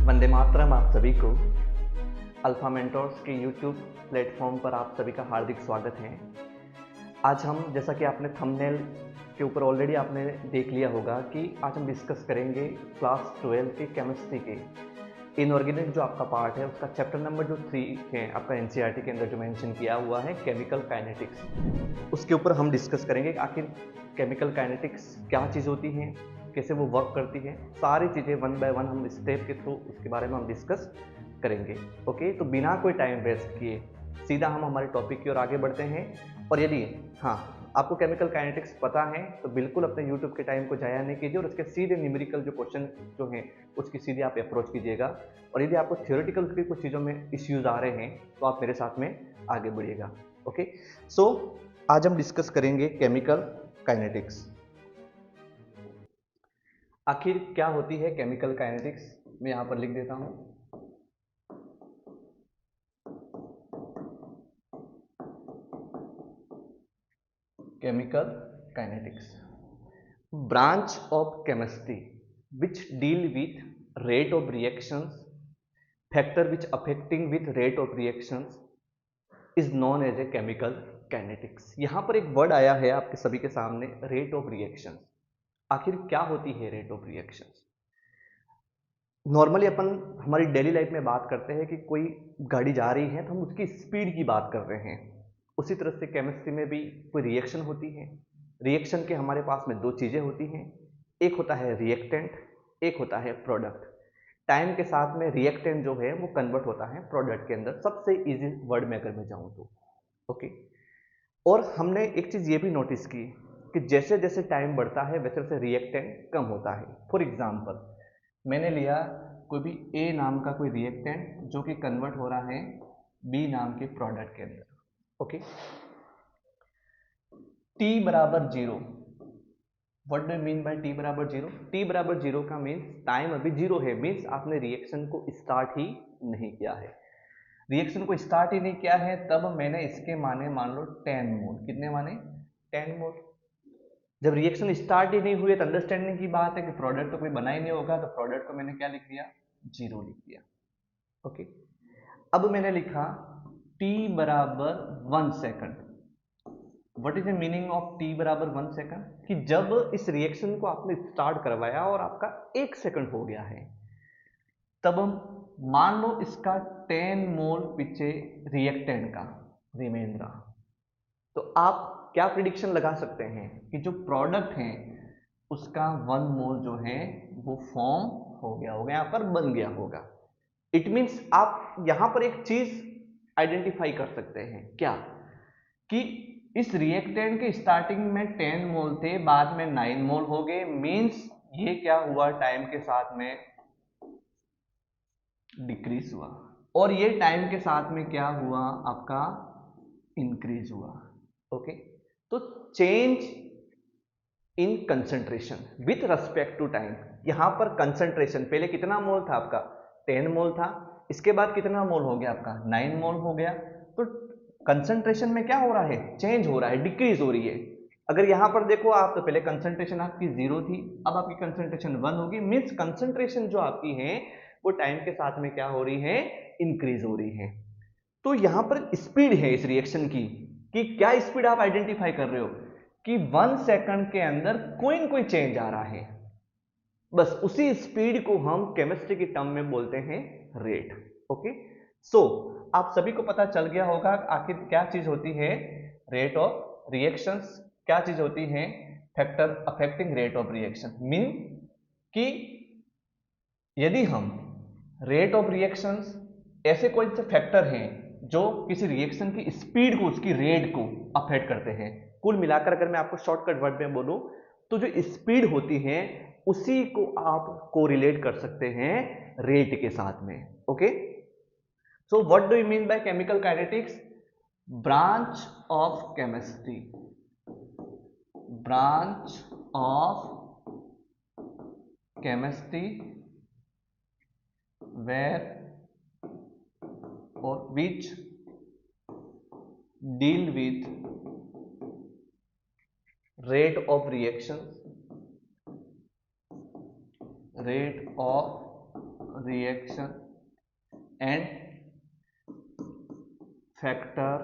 वंदे मातरम आप सभी को। अल्फा मेंटोर्स के यूट्यूब प्लेटफॉर्म पर आप सभी का हार्दिक स्वागत है। आज हम, जैसा कि आपने थंबनेल के ऊपर ऑलरेडी आपने देख लिया होगा, कि आज हम डिस्कस करेंगे क्लास 12 के केमिस्ट्री के इनऑर्गेनिक जो आपका पार्ट है उसका चैप्टर नंबर जो 3 है आपका एनसीईआरटी के अंदर जो मेंशन किया हुआ है केमिकल काइनेटिक्स। उसके ऊपर हम डिस्कस करेंगे कि आखिर केमिकल काइनेटिक्स क्या चीज़ होती है, कैसे वो वर्क करती है, सारी चीज़ें वन बाय वन हम स्टेप के थ्रू उसके बारे में हम डिस्कस करेंगे। ओके, तो बिना कोई टाइम वेस्ट किए सीधा हम हमारे टॉपिक की ओर आगे बढ़ते हैं। और यदि आपको केमिकल काइनेटिक्स पता है तो बिल्कुल अपने यूट्यूब के टाइम को जाया नहीं कीजिए और उसके सीधे न्यूमेरिकल जो क्वेश्चन जो हैं उसकी सीधे आप अप्रोच कीजिएगा। और यदि आपको थियोरेटिकल की कुछ चीज़ों में इश्यूज आ रहे हैं तो आप मेरे साथ में आगे बढ़िएगा। ओके, सो आज हम डिस्कस करेंगे केमिकल काइनेटिक्स। आखिर क्या होती है केमिकल काइनेटिक्स, मैं यहां पर लिख देता हूं। Chemical kinetics, branch of chemistry which deal with rate of reactions, factor which affecting with rate of reactions is known as a chemical kinetics। यहां पर एक वर्ड आया है आपके सभी के सामने, रेट ऑफ रिएक्शंस। आखिर क्या होती है रेट ऑफ रिएक्शंस? नॉर्मली अपन हमारी डेली लाइफ में बात करते हैं कि कोई गाड़ी जा रही है तो हम उसकी स्पीड की बात कर रहे हैं। उसी तरह से केमिस्ट्री में भी कोई रिएक्शन होती है। रिएक्शन के हमारे पास में दो चीज़ें होती हैं, एक होता है रिएक्टेंट, एक होता है प्रोडक्ट। टाइम के साथ में रिएक्टेंट जो है वो कन्वर्ट होता है प्रोडक्ट के अंदर, सबसे इजी वर्ड में अगर मैं जाऊँ तो। ओके, और हमने एक चीज़ ये भी नोटिस की कि जैसे जैसे टाइम बढ़ता है वैसे वैसे रिएक्टेंट कम होता है। फॉर एग्जाम्पल, मैंने लिया कोई भी ए नाम का कोई रिएक्टेंट जो कि कन्वर्ट हो रहा है बी नाम के प्रोडक्ट के अंदर। ओके, टी बराबर zero. What do mean by T बराबर जीरो? टी बराबर जीरो का मीन्स टाइम अभी जीरो है, मीन्स आपने रिएक्शन को स्टार्ट ही नहीं किया है। रिएक्शन को स्टार्ट ही नहीं किया है तब मैंने इसके माने मान लो 10 मोल। कितने माने? 10 मोल। जब रिएक्शन स्टार्ट ही नहीं हुई तो अंडरस्टैंडिंग की बात है कि प्रोडक्ट तो कोई बना ही नहीं होगा, तो प्रोडक्ट को मैंने क्या लिख दिया? जीरो लिख दिया। ओके, अब मैंने लिखा t बराबर 1 second. What is the meaning of t बराबर 1 सेकंड? कि जब इस रिएक्शन को आपने स्टार्ट करवाया और आपका 1 सेकंड हो गया है, तब मान लो इसका 10 मोल पीछे रिएक्टेंट का रिमेन रहा, तो आप क्या प्रिडिक्शन लगा सकते हैं कि जो प्रोडक्ट है उसका 1 मोल जो है वो फॉर्म हो गया होगा, यहां पर बन गया होगा। इट मीन्स आप यहां पर एक चीज आइडेंटिफाई कर सकते हैं, क्या? कि इस रिएक्टेंट के स्टार्टिंग में 10 मोल थे, बाद में 9 मोल हो गए। मीन्स ये क्या हुआ, टाइम के साथ में डिक्रीज हुआ, और ये टाइम के साथ में क्या हुआ, आपका इंक्रीज हुआ। ओके, तो change in concentration with respect to time. यहां पर कंसंट्रेशन पहले कितना मोल था आपका? 10 मोल था, इसके बाद कितना मोल हो गया आपका? 9 मोल हो गया। तो कंसंट्रेशन में क्या हो रहा है? चेंज हो रहा है, डिक्रीज हो रही है। अगर यहां पर देखो आप, तो पहले कंसंट्रेशन आपकी 0 थी, अब आपकी कंसंट्रेशन 1 होगी। मीन्स कंसंट्रेशन जो आपकी है वो टाइम के साथ में क्या हो रही है? इंक्रीज हो रही है। तो यहां पर स्पीड है इस रिएक्शन की, कि क्या स्पीड आप आइडेंटिफाई कर रहे हो कि 1 सेकंड के अंदर कोई न कोई चेंज आ रहा है। बस उसी स्पीड को हम केमिस्ट्री की टर्म में बोलते हैं रेट। ओके, सो आप सभी को पता चल गया होगा आखिर क्या चीज होती है रेट ऑफ रिएक्शंस, क्या चीज होती है factor affecting rate of reaction. Mean कि यदि हम रेट ऑफ रिएक्शंस, ऐसे कोई से फैक्टर हैं जो किसी रिएक्शन की स्पीड को, उसकी रेट को अफेक्ट करते हैं। कुल मिलाकर अगर मैं आपको शॉर्टकट वर्ड में बोलूं तो जो स्पीड होती है उसी को आप कोरिलेट कर सकते हैं रेट के साथ में। Okay, so what do you mean by chemical kinetics? Branch of chemistry, branch of chemistry where or which deal with rate of reactions, rate of reaction and factor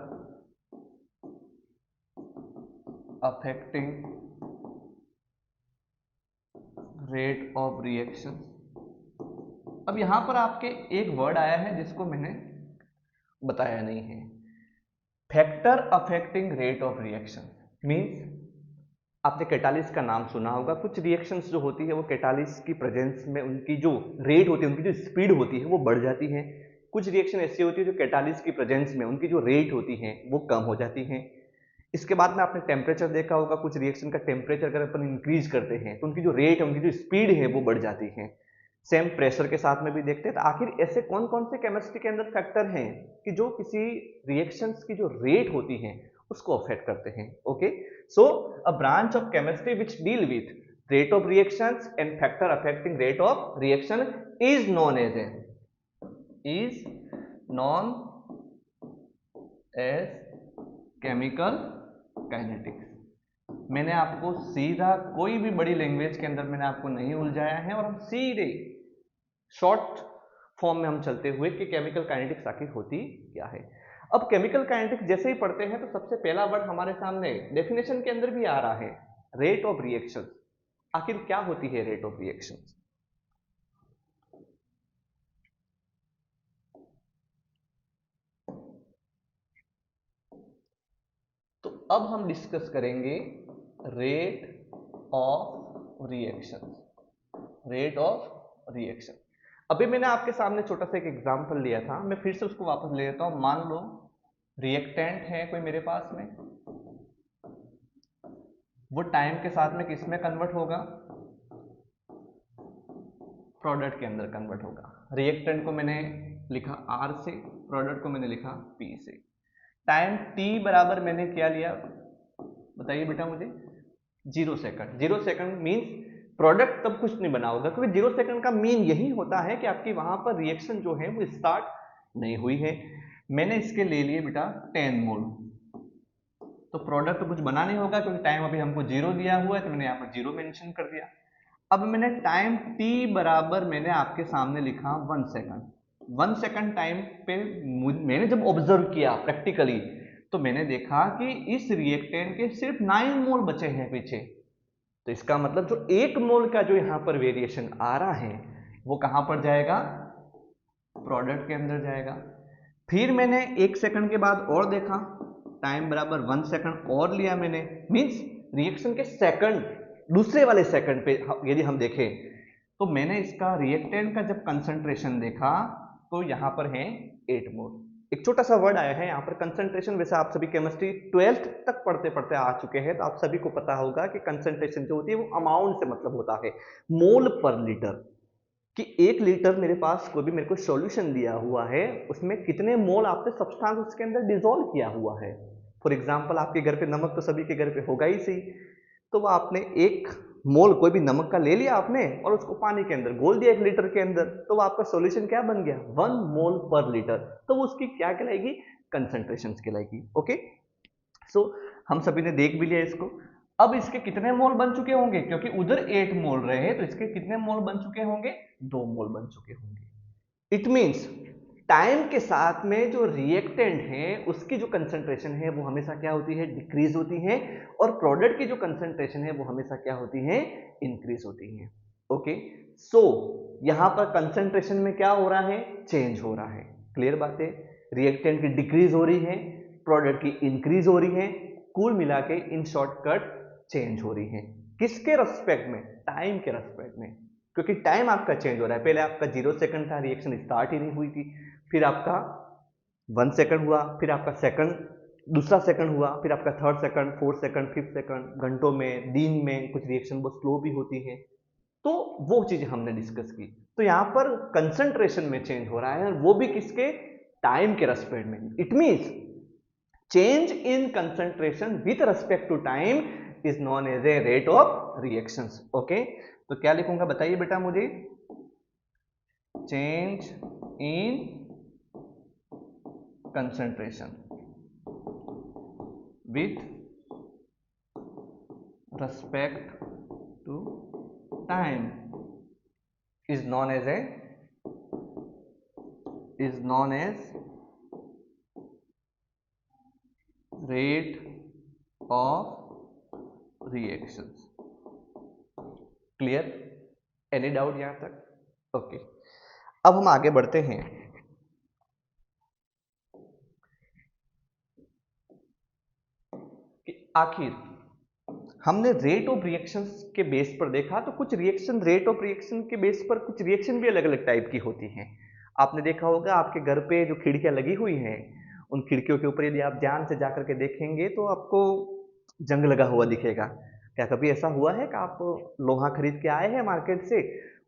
affecting rate of reaction। अब यहां पर आपके एक word आया है जिसको मैंने बताया नहीं है, factor affecting rate of reaction. Means आपने कैटालिस का नाम सुना होगा। कुछ रिएक्शंस जो होती है वो कैटालिस की प्रेजेंस में उनकी जो रेट होती है, उनकी जो स्पीड होती है वो बढ़ जाती है। कुछ रिएक्शन ऐसी होती है जो कैटालिस की प्रेजेंस में उनकी जो रेट होती है वो कम हो जाती है। इसके बाद में आपने टेम्परेचर देखा होगा, कुछ रिएक्शन का टेम्परेचर अगर अपन इंक्रीज करते हैं तो उनकी जो रेट है, उनकी जो स्पीड है वो बढ़ जाती है। सेम प्रेशर के साथ में भी देखते हैं। तो आखिर ऐसे कौन कौन से केमिस्ट्री के अंदर फैक्टर हैं कि जो किसी रिएक्शंस की जो रेट होती है उसको अफेक्ट करते हैं। Okay, so a branch of chemistry which deal with rate of reactions and factor affecting rate of reaction is known as chemical kinetics. मैंने आपको सीधा कोई भी बड़ी लैंग्वेज के अंदर मैंने आपको नहीं उलझाया है और हम सीधे शॉर्ट फॉर्म में हम चलते हुए कि केमिकल काइनेटिक्स आखिर होती क्या है। अब केमिकल काइनेटिक्स जैसे ही पढ़ते हैं तो सबसे पहला वर्ड हमारे सामने डेफिनेशन के अंदर भी आ रहा है, रेट ऑफ रिएक्शन। आखिर क्या होती है रेट ऑफ रिएक्शन? तो अब हम डिस्कस करेंगे rate of reaction. Rate of reaction, अभी मैंने आपके सामने छोटा सा एक एग्जांपल लिया था, मैं फिर से उसको वापस ले लेता हूं। मान लो रिएक्टेंट है कोई मेरे पास में, वो टाइम के साथ में किस में कन्वर्ट होगा? प्रोडक्ट के अंदर कन्वर्ट होगा। रिएक्टेंट को मैंने लिखा R से, प्रोडक्ट को मैंने लिखा P से। टाइम T बराबर मैंने क्या लिया बताइए बेटा मुझे? 0 सेकंड। 0 सेकंड मीन्स प्रोडक्ट तब कुछ नहीं बना होगा, क्योंकि 0 सेकंड का मीन यही होता है कि आपकी वहां पर रिएक्शन जो है वो स्टार्ट नहीं हुई है। मैंने इसके ले लिए बेटा 10 मोल, तो प्रोडक्ट तो कुछ बना नहीं होगा क्योंकि टाइम अभी हमको 0 दिया हुआ है, तो मैंने यहाँ पर 0 मेंशन कर दिया। अब मैंने टाइम t बराबर मैंने आपके सामने लिखा 1 सेकंड। 1 सेकंड टाइम पे मैंने जब ऑब्जर्व किया प्रैक्टिकली तो मैंने देखा कि इस रिएक्टेंट के सिर्फ 9 मोल बचे हैं पीछे। तो इसका मतलब जो 1 मोल का जो यहां पर वेरिएशन आ रहा है वो कहां पर जाएगा? प्रोडक्ट के अंदर जाएगा। फिर मैंने 1 सेकंड के बाद और देखा, टाइम बराबर 1 सेकंड और लिया मैंने, मींस रिएक्शन के सेकंड दूसरे वाले सेकंड पे यदि हम देखें तो मैंने इसका रिएक्टेंट का जब कंसंट्रेशन देखा तो यहां पर है 8 मोल। एक छोटा सा वर्ड आया है यहाँ पर कंसंट्रेशन। वैसे आप सभी केमिस्ट्री 12th तक पढ़ते पढ़ते आ चुके हैं तो आप सभी को पता होगा कि कंसंट्रेशन जो होती है वो अमाउंट से मतलब होता है, मोल पर लीटर। कि 1 लीटर मेरे पास कोई भी मेरे को सॉल्यूशन दिया हुआ है, उसमें कितने मोल आपने सब्सटेंस उसके अंदर डिसॉल्व किया हुआ है। फॉर एग्जांपल आपके घर पे नमक तो सभी के घर पे होगा ही सही, तो वो आपने 1 मोल कोई भी नमक का ले लिया आपने और उसको पानी के अंदर घोल दिया 1 लीटर के अंदर, तो वो आपका सॉल्यूशन क्या बन गया? 1 मोल पर लीटर। तो वो उसकी क्या कहलाएगी? कंसंट्रेशन कहलाएगी। ओके, सो हम सभी ने देख भी लिया इसको। अब इसके कितने मोल बन चुके होंगे? क्योंकि उधर 8 मोल रहे तो इसके कितने मोल बन चुके होंगे? 2 मोल बन चुके होंगे। इट मींस टाइम के साथ में जो रिएक्टेंट है उसकी जो कंसंट्रेशन है वो हमेशा क्या होती है? डिक्रीज होती है, और प्रोडक्ट की जो कंसंट्रेशन है वो हमेशा क्या होती है? इंक्रीज होती है। ओके, सो यहां पर कंसंट्रेशन में क्या हो रहा है? चेंज हो रहा है। क्लियर बात है? रिएक्टेंट की डिक्रीज हो रही है, प्रोडक्ट की इंक्रीज हो रही है, कुल मिला के इन शॉर्टकट चेंज हो रही है। किसके रेस्पेक्ट में? टाइम के रेस्पेक्ट में, क्योंकि टाइम आपका चेंज हो रहा है। पहले आपका 0 सेकंड था, रिएक्शन स्टार्ट ही नहीं हुई थी, फिर आपका 1 सेकंड हुआ, फिर आपका सेकंड दूसरा सेकंड हुआ, फिर आपका 3rd second, 4th second, 5th second, घंटों में, दिन में कुछ रिएक्शन बहुत स्लो भी होती है। तो वो चीजें हमने डिस्कस की। तो यहां पर कंसंट्रेशन में चेंज हो रहा है, और वो भी किसके? टाइम के रेस्पेक्ट में। It means change in concentration with respect to time is known as a rate of reactions. Okay, तो क्या लिखूंगा बताइए बेटा मुझे? Change in concentration with respect to time is known as a is known as rate of reactions. Clear? Any doubt यहां तक? Okay, अब हम आगे बढ़ते हैं कि आखिर हमने रेट ऑफ रिएक्शंस के बेस पर देखा, तो कुछ रिएक्शन रेट ऑफ रिएक्शन के बेस पर कुछ रिएक्शन भी अलग अलग टाइप की होती हैं। आपने देखा होगा आपके घर पे जो खिड़कियां लगी हुई हैं, उन खिड़कियों के ऊपर यदि आप ध्यान से जाकर के देखेंगे तो आपको जंग लगा हुआ दिखेगा। क्या कभी ऐसा हुआ है कि आप लोहा खरीद के आए हैं मार्केट से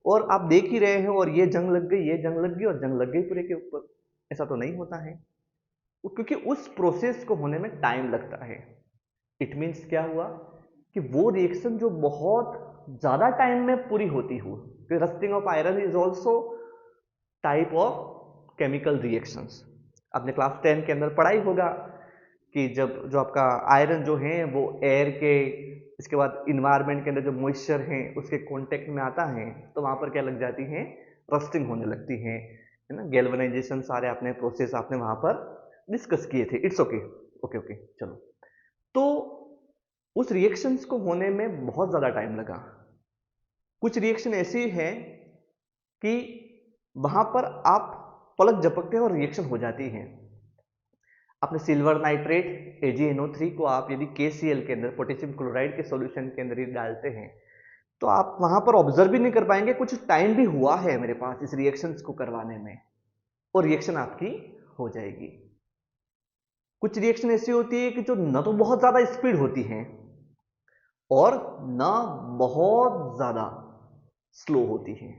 और आप देख ही रहे हो और ये जंग लग गई, ये जंग लग गई और जंग लग गई पूरे के ऊपर? ऐसा तो नहीं होता है, क्योंकि उस प्रोसेस को होने में टाइम लगता है। इट मीन्स क्या हुआ कि वो रिएक्शन जो बहुत ज्यादा टाइम में पूरी होती हो, rusting of iron is also type of chemical reactions. आपने क्लास 10 के अंदर पढ़ाई होगा कि जब जो आपका आयरन जो है वो एयर के, इसके बाद इन्वायरमेंट के अंदर जो मॉइस्चर है उसके कांटेक्ट में आता है तो वहां पर क्या लग जाती है, रस्टिंग होने लगती है ना। गैल्वेनाइजेशन सारे आपने प्रोसेस आपने वहां पर डिस्कस किए थे। इट्स ओके, ओके ओके, चलो। तो उस रिएक्शंस को होने में बहुत ज्यादा टाइम लगा। कुछ रिएक्शन ऐसी है कि वहां पर आप पलक झपकते हैं और रिएक्शन हो जाती है। आपने सिल्वर नाइट्रेट AgNO3 को आप यदि KCl के अंदर, पोटेशियम क्लोराइड के सॉल्यूशन के अंदर ही डालते हैं तो आप वहां पर ऑब्जर्व भी नहीं कर पाएंगे। कुछ टाइम भी हुआ है मेरे पास इस रिएक्शंस को करवाने में और रिएक्शन आपकी हो जाएगी। कुछ रिएक्शन ऐसी होती है कि जो न तो बहुत ज्यादा स्पीड होती है और न बहुत ज्यादा स्लो होती है।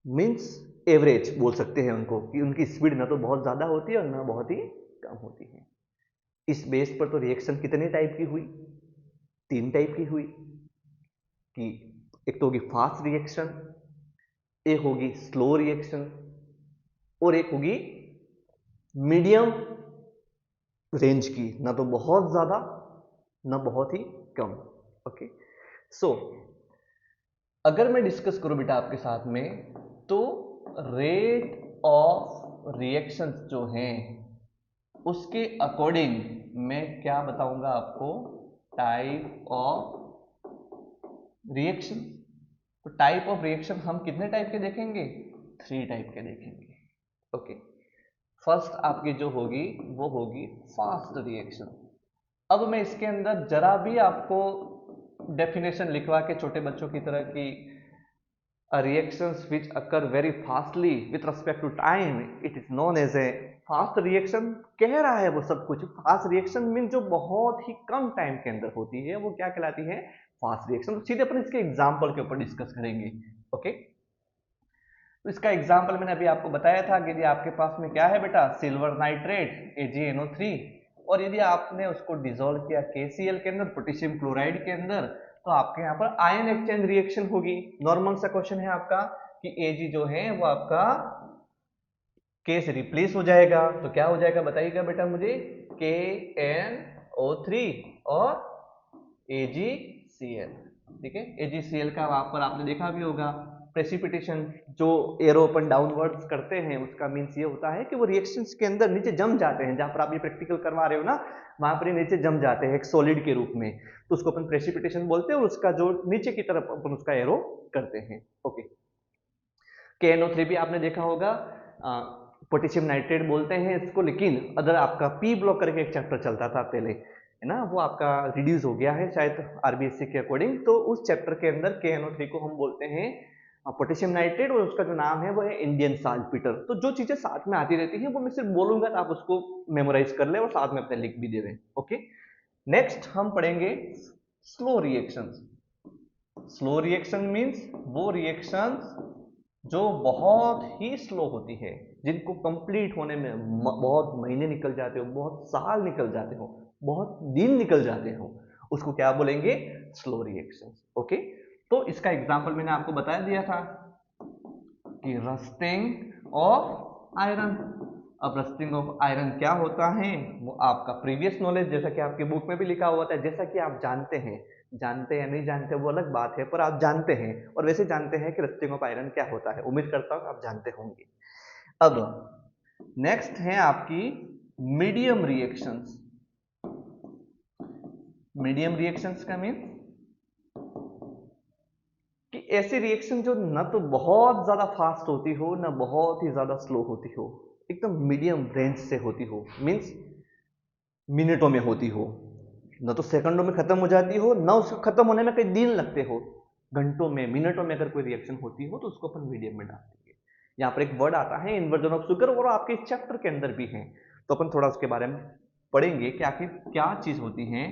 मीन्स एवरेज बोल सकते हैं उनको कि उनकी स्पीड ना तो बहुत ज्यादा होती है और ना बहुत ही कम होती है। इस बेस पर तो रिएक्शन कितने टाइप की हुई? 3 टाइप की हुई कि एक तो होगी फास्ट रिएक्शन, एक होगी स्लो रिएक्शन और एक होगी मीडियम रेंज की, ना तो बहुत ज्यादा ना बहुत ही कम। ओके, सो अगर मैं डिस्कस करूं बेटा आपके साथ में, तो रेट ऑफ रिएक्शंस जो हैं उसके अकॉर्डिंग मैं क्या बताऊंगा आपको, टाइप ऑफ रिएक्शन। तो टाइप ऑफ रिएक्शन हम कितने टाइप के देखेंगे? 3 टाइप के देखेंगे। ओके, फर्स्ट आपकी जो होगी वो होगी फास्ट रिएक्शन। अब मैं इसके अंदर जरा भी आपको डेफिनेशन लिखवा के छोटे बच्चों की तरह की reactions which occur very fastly with respect to time, it is known as a fast reaction कह रहा है वो सब कुछ। फास्ट रिएक्शन मीन जो बहुत ही कम टाइम के अंदर होती है वो क्या कहलाती है, फास्ट रिएक्शन। तो सीधे अपन इसके एग्जांपल के ऊपर डिस्कस करेंगे। ओके, तो इसका एग्जांपल मैंने अभी आपको बताया था कि यदि आपके पास में क्या है बेटा, सिल्वर नाइट्रेट AgNO3 और यदि आपने उसको डिसॉल्व किया KCl के अंदर, पोटेशियम क्लोराइड के अंदर, तो आपके यहाँ पर आयन एक्सचेंज रिएक्शन होगी। नॉर्मल सा क्वेश्चन है आपका कि Ag जो है वो आपका K से रिप्लेस हो जाएगा, तो क्या हो जाएगा बताइएगा बेटा मुझे, KNO3 और AgCl। ठीक है, AgCl का वहां पर आपने देखा भी होगा प्रेसिपिटेशन, जो एरो अपन डाउनवर्ड्स करते हैं उसका मीन्स ये होता है कि वो रिएक्शंस के अंदर नीचे जम जाते हैं। जहां पर आप ये प्रैक्टिकल करवा रहे हो ना, वहां पर ये नीचे जम जाते हैं एक सॉलिड के रूप में, तो उसको अपन प्रेसिपिटेशन बोलते हैं और उसका जो नीचे की तरफ अपन उसका एरो करते हैं। ओके, KNO3 भी आपने देखा होगा, पोटेशियम नाइट्रेट बोलते हैं इसको, लेकिन अदर आपका P ब्लॉक करके एक चैप्टर चलता था पहले, है ना, वो आपका रिड्यूस हो गया है शायद RBSc के अकॉर्डिंग। तो उस चैप्टर के अंदर KNO3 को हम बोलते हैं पोटेशियम नाइट्रेट और उसका जो नाम है वो है इंडियन साल्टपीटर। तो जो चीजें साथ में आती रहती हैं वो मैं सिर्फ बोलूंगा तो आप उसको मेमोराइज कर ले और साथ में अपने लिख भी दे दें। ओके, नेक्स्ट हम पढ़ेंगे slow reactions. Slow reaction means वो रिएक्शंस जो बहुत ही स्लो होती है, जिनको कंप्लीट होने में बहुत महीने निकल जाते हो, बहुत साल निकल जाते हो, बहुत दिन निकल जाते हो, उसको क्या बोलेंगे, स्लो रिएक्शंस। ओके, तो इसका एग्जांपल मैंने आपको बता दिया था कि रस्टिंग ऑफ आयरन। अब रस्टिंग ऑफ आयरन क्या होता है वो आपका प्रीवियस नॉलेज, जैसा कि आपके बुक में भी लिखा हुआ था, जैसा कि आप जानते हैं, जानते या नहीं जानते वो अलग बात है, पर आप जानते हैं और वैसे जानते हैं कि रस्टिंग ऑफ आयरन क्या होता है। उम्मीद करता हूं आप जानते होंगे। अब नेक्स्ट है आपकी मीडियम रिएक्शंस। मीडियम रिएक्शंस का मीन कि ऐसी रिएक्शन जो न तो बहुत ज्यादा फास्ट होती हो ना बहुत ही ज्यादा स्लो होती हो, एकदम मीडियम रेंज से होती हो, मींस मिनटों में होती हो, न तो सेकंडों में खत्म हो जाती हो, ना उसको खत्म होने में कई दिन लगते हो, घंटों में मिनटों में अगर कोई रिएक्शन होती हो तो उसको अपन मीडियम में डाल देंगे। यहाँ पर एक वर्ड आता है इन्वर्जन ऑफ शुगर, और आपके इस चैप्टर के अंदर भी है, तो अपन थोड़ा उसके बारे में पढ़ेंगे कि आखिर क्या चीज होती है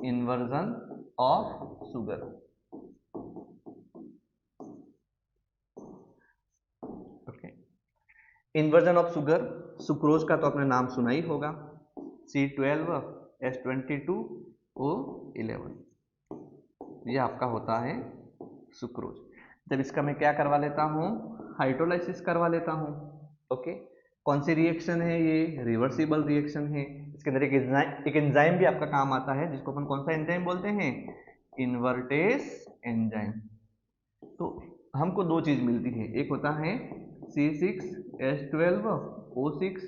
inversion of sugar. Okay, inversion of sugar, sucrose का तो आपने नाम सुना ही होगा, C12H22O11, ये आपका होता है सुक्रोज। जब इसका मैं क्या करवा लेता हूँ, हाइड्रोलाइसिस करवा लेता हूँ। ओके, कौन सी रिएक्शन है ये, रिवर्सिबल रिएक्शन है। इसके अंदर एक एंजाइम भी आपका काम आता है, जिसको अपन कौन सा एंजाइम बोलते हैं, इन्वर्टेस एंजाइम। तो हमको दो चीज मिलती है, एक होता है C6H12O6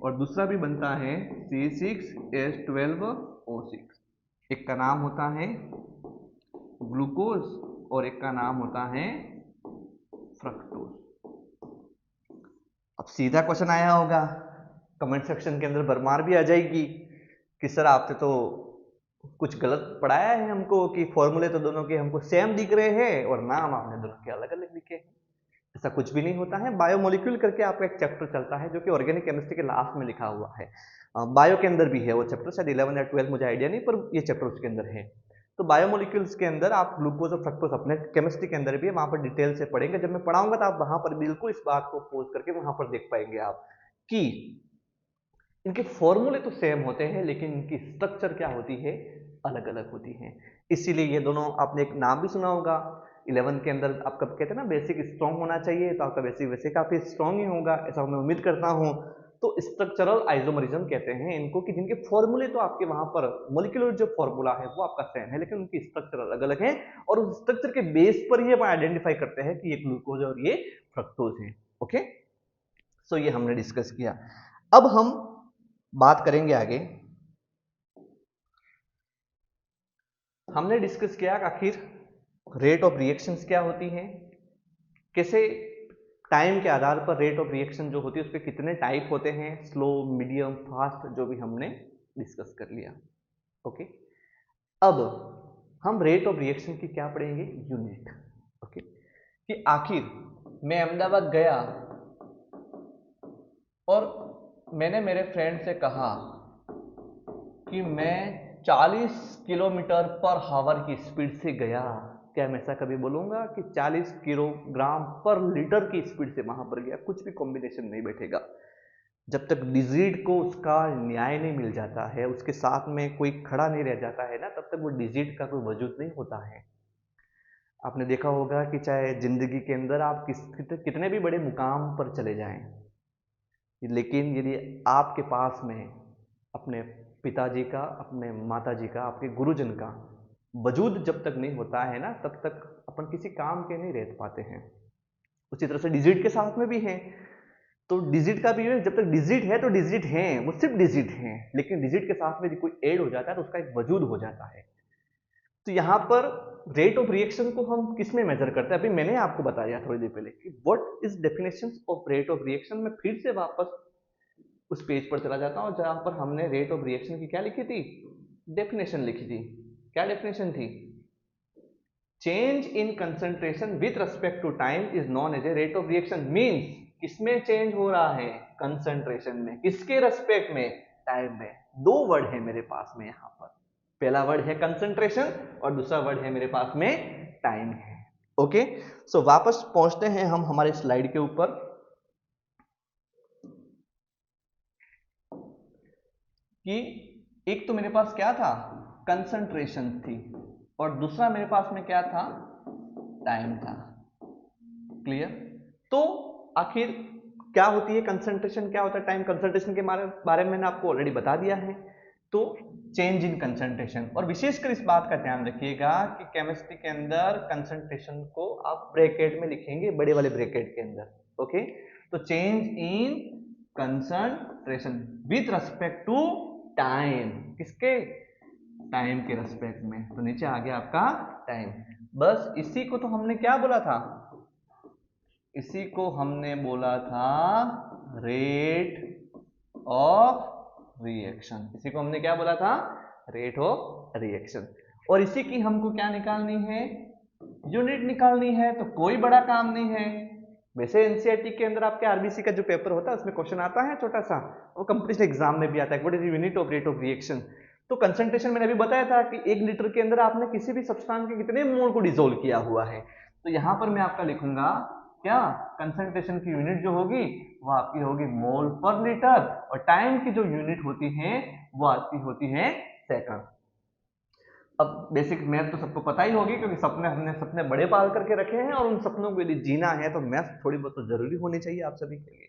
और दूसरा भी बनता है C6H12O6। एक का नाम होता है ग्लूकोज और एक का नाम होता है फ्रक्टोज। अब सीधा क्वेश्चन आया होगा, कमेंट सेक्शन के अंदर भरमार भी आ जाएगी कि सर आपने तो कुछ गलत पढ़ाया है हमको, कि फॉर्मूले तो दोनों के हमको सेम दिख रहे हैं और नाम आपने दोनों के अलग अलग लिखे हैं। ऐसा कुछ भी नहीं होता है। बायोमोलिक्यूल करके आपका एक चैप्टर चलता है जो कि ऑर्गेनिक केमिस्ट्री के लास्ट में लिखा हुआ है, बायो के अंदर भी है वो चैप्टर, शायद 11 या 12 मुझे आइडिया नहीं, पर ये चैप्टर उसके अंदर है। तो बायोमोलिक्यूल्स के अंदर आप ग्लूकोज और फ्रक्टोज अपने केमिस्ट्री के अंदर भी है, वहां पर डिटेल से पढ़ेंगे। जब मैं पढ़ाऊंगा तो आप वहां पर बिल्कुल इस बात को पोज करके वहां पर देख पाएंगे आप कि इनके फॉर्मूले तो सेम होते हैं लेकिन इनकी स्ट्रक्चर क्या होती है, अलग अलग होती है। इसीलिए ये दोनों, आपने एक नाम भी सुना होगा 11 के अंदर, आपका कहते हैं ना बेसिक स्ट्रॉन्ग होना चाहिए, तो आपका बेसिक वैसे काफी स्ट्रॉन्ग ही होगा, ऐसा मैं उम्मीद करता हूं। तो स्ट्रक्चरल आइसोमरिज्म कहते हैं इनको, कि जिनके फॉर्मूले तो आपके वहां पर मॉलिक्यूलर जो फॉर्मूला है वो आपका सेम है लेकिन उनकी स्ट्रक्चर अलग अलग है, और उस स्ट्रक्चर के बेस पर ही आप आइडेंटिफाई करते हैं कि ये ग्लूकोज और ये फ्रक्टोज है। ओके, सो ये हमने डिस्कस किया। अब हम बात करेंगे आगे, हमने डिस्कस किया आखिर रेट ऑफ रिएक्शंस क्या होती है, कैसे टाइम के आधार पर रेट ऑफ रिएक्शन जो होती है उसके कितने टाइप होते हैं, स्लो मीडियम फास्ट, जो भी हमने डिस्कस कर लिया। ओके, अब हम रेट ऑफ रिएक्शन की क्या पढ़ेंगे, यूनिट। ओके, कि आखिर मैं अहमदाबाद गया और मैंने मेरे फ्रेंड से कहा कि मैं 40 किलोमीटर पर हावर की स्पीड से गया, क्या मैं ऐसा कभी बोलूंगा कि 40 किलोग्राम पर लीटर की स्पीड से वहां पर गया? कुछ भी कॉम्बिनेशन नहीं बैठेगा। जब तक डिजिट को उसका न्याय नहीं मिल जाता है, उसके साथ में कोई खड़ा नहीं रह जाता है ना, तब तक वो डिजिट का कोई वजूद नहीं होता है। आपने देखा होगा कि चाहे जिंदगी के अंदर आप कितने भी बड़े मुकाम पर चले जाएं, लेकिन यदि आपके पास में अपने पिताजी का, अपने माताजी का, आपके गुरुजन का वजूद जब तक नहीं होता है ना, तब तक अपन किसी काम के नहीं रह पाते हैं। उसी तरह से डिजिट के साथ में भी है, तो डिजिट का भी है, जब तक डिजिट है तो डिजिट है, वो सिर्फ डिजिट है, लेकिन डिजिट के साथ में कोई ऐड हो जाता है तो उसका एक वजूद हो जाता है। तो यहां पर रेट ऑफ रिएक्शन को हम किस में मेजर करते हैं, अभी मैंने आपको बताया थोड़ी देर पहले कि what is definition of rate of reaction. मैं फिर से वापस उस पेज पर चला जाता हूं जहां पर हमने रेट ऑफ रिएक्शन की क्या लिखी थी, डेफिनेशन लिखी थी। क्या डेफिनेशन थी, change in concentration with respect to time is known as a rate of reaction. Means किसमें चेंज हो रहा है, कंसंट्रेशन में, किसके रेस्पेक्ट में, टाइम में। दो वर्ड है मेरे पास में यहां पर, पहला वर्ड है कंसंट्रेशन और दूसरा वर्ड है मेरे पास में टाइम है। ओके, सो वापस पहुंचते हैं हम हमारे स्लाइड के ऊपर कि एक तो मेरे पास क्या था, कंसंट्रेशन थी, और दूसरा मेरे पास में क्या था, टाइम था। क्लियर? तो आखिर क्या होती है कंसंट्रेशन, क्या होता है टाइम, कंसंट्रेशन के बारे में मैंने आपको ऑलरेडी बता दिया है। तो चेंज इन कंसंट्रेशन, और विशेषकर इस बात का ध्यान रखिएगा कि केमिस्ट्री के अंदर कंसंट्रेशन को आप ब्रैकेट में लिखेंगे, बड़े वाले ब्रैकेट के अंदर। ओके, तो change in concentration with respect to time, किसके, टाइम के रिस्पेक्ट में। तो नीचे आ गया आपका टाइम। बस इसी को तो हमने क्या बोला था, इसी को हमने बोला था रेट ऑफ रिएक्शन। इसी को हमने क्या बोला था, रेट ऑफ रिएक्शन। और इसी की हमको क्या निकालनी है, यूनिट निकालनी है। तो कोई बड़ा काम नहीं है। वैसे एनसीईआरटी के अंदर आपके आरबीसी का जो पेपर होता है उसमें क्वेश्चन आता है छोटा सा, वो कंपटीशन एग्जाम में भी आता है, what is unit of rate of reaction. तो कंसंट्रेशन मैंने अभी बताया था कि 1 लीटर के अंदर आपने किसी भी सब्सटेंस के कितने मोल को डिसोल्व किया हुआ है। तो यहां पर मैं आपका लिखूंगा क्या, कंसंट्रेशन की यूनिट जो होगी वो आपकी होगी मोल पर लीटर, और टाइम की जो यूनिट होती है वो आपकी होती है सेकंड। अब बेसिक मैथ तो सबको पता ही होगी, क्योंकि हमने सपने बड़े पाल करके रखे हैं, और उन सपनों को यदि जीना है तो मैथ थोड़ी बहुत तो जरूरी होनी चाहिए आप सभी के लिए।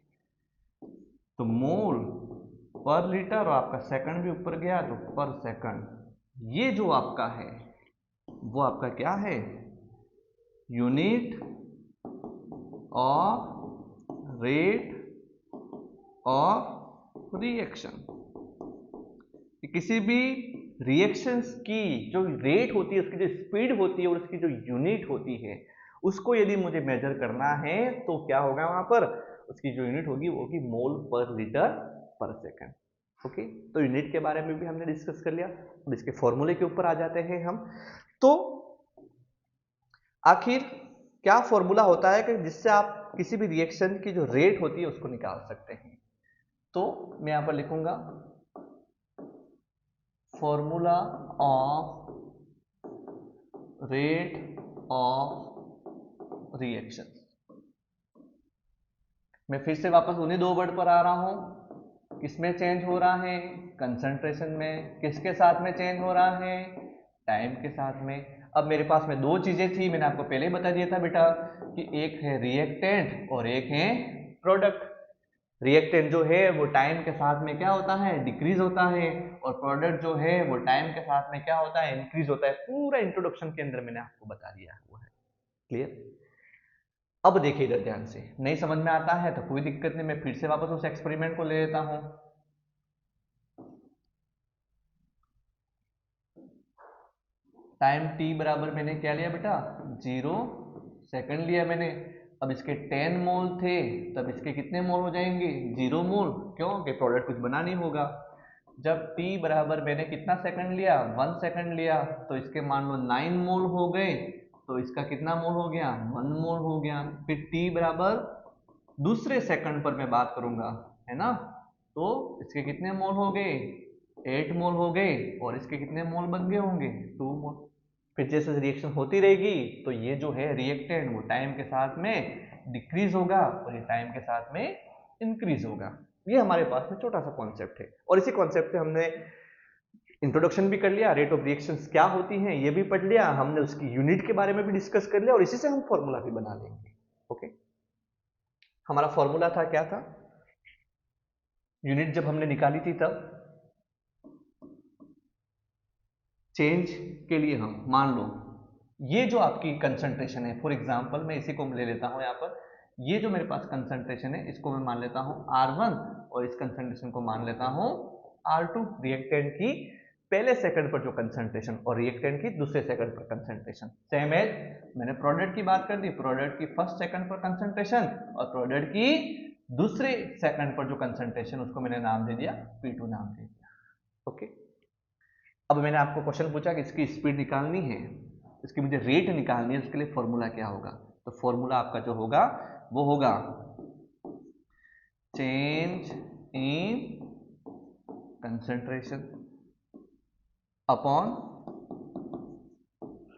तो मोल पर लीटर, और आपका सेकंड भी ऊपर गया तो पर सेकंड, ये जो आपका है वो आपका क्या है, unit of rate of reaction. किसी भी रिएक्शंस की जो रेट होती है, उसकी जो स्पीड होती है और उसकी जो यूनिट होती है, उसको यदि मुझे मेजर करना है तो क्या होगा, वहां पर उसकी जो यूनिट होगी वो होगी मोल पर लीटर पर सेकंड। ओके, तो यूनिट के बारे में भी हमने डिस्कस कर लिया। अब इसके फॉर्मूले के ऊपर आ जाते हैं हम। तो आखिर क्या फॉर्मूला होता है कि जिससे आप किसी भी रिएक्शन की जो रेट होती है उसको निकाल सकते हैं। तो मैं यहां पर लिखूंगा formula of rate of reaction. मैं फिर से वापस उन्हीं दो वर्ड पर आ रहा हूं, किसमें चेंज हो रहा है, कंसंट्रेशन में। किसके साथ में चेंज हो रहा है, टाइम के साथ में। अब मेरे पास में दो चीजें थी, मैंने आपको पहले ही बता दिया था बेटा कि एक है रिएक्टेंट और एक है प्रोडक्ट। रिएक्टेंट जो है वो टाइम के साथ में क्या होता है, डिक्रीज होता है, और प्रोडक्ट जो है वो टाइम के साथ में क्या होता है, इंक्रीज होता है। पूरा इंट्रोडक्शन के अंदर मैंने आपको बता दिया हुआ है। क्लियर। अब देखिए इधर ध्यान से, नहीं समझ में आता है तो कोई दिक्कत नहीं, मैं फिर से वापस उस एक्सपेरिमेंट को ले लेता हूं। टाइम t बराबर मैंने क्या लिया बेटा, 0 सेकंड लिया मैंने। अब इसके 10 मोल थे, तब इसके कितने मोल हो जाएंगे, 0 मोल। क्यों, कि प्रोडक्ट कुछ बना नहीं होगा। जब t बराबर मैंने कितना सेकंड लिया, 1 सेकंड लिया, तो इसके मान लो 9 मोल हो गए, तो इसका कितना मोल हो गया, 1 मोल हो गया। फिर t बराबर दूसरे सेकंड पर मैं बात करूंगा, है ना, तो इसके कितने मोल हो गए, 8 मोल हो गए, और इसके कितने मोल बन गए होंगे, 2 मोल। फिर जैसे रिएक्शन होती रहेगी तो ये जो है रिएक्टेंट वो टाइम के साथ में डिक्रीज होगा और ये टाइम के साथ में इंक्रीज होगा। ये हमारे पास में छोटा सा कॉन्सेप्ट है, और इसी कॉन्सेप्ट से हमने इंट्रोडक्शन भी कर लिया, रेट ऑफ रिएक्शंस क्या होती हैं ये भी पढ़ लिया हमने, उसकी यूनिट के बारे में भी डिस्कस कर लिया, और इसी से हम फॉर्मूला भी बना लेंगे। ओके, हमारा फॉर्मूला था क्या था, यूनिट जब हमने निकाली थी तब चेंज के लिए हम मान लो ये जो आपकी कंसंट्रेशन है, फॉर एग्जांपल मैं इसी को ले लेता हूं, यहाँ पर ये जो मेरे पास कंसंट्रेशन है इसको मैं मान लेता हूं R1, और इस कंसंट्रेशन को मान लेता हूं R2। रिएक्टेंट की पहले सेकंड पर जो कंसंट्रेशन और रिएक्टेंट की दूसरे सेकंड पर कंसंट्रेशन सेम एज मैंने प्रोडक्ट की बात कर दी, प्रोडक्ट की फर्स्ट सेकंड पर कंसंट्रेशन और प्रोडक्ट की दूसरे सेकंड पर जो कंसंट्रेशन उसको मैंने नाम दे दिया P2 नाम दे दिया। ओके, अब मैंने आपको क्वेश्चन पूछा कि इसकी स्पीड निकालनी है, इसकी मुझे रेट निकालनी है, उसके लिए फॉर्मूला क्या होगा। तो फॉर्मूला आपका जो होगा वो होगा change in concentration upon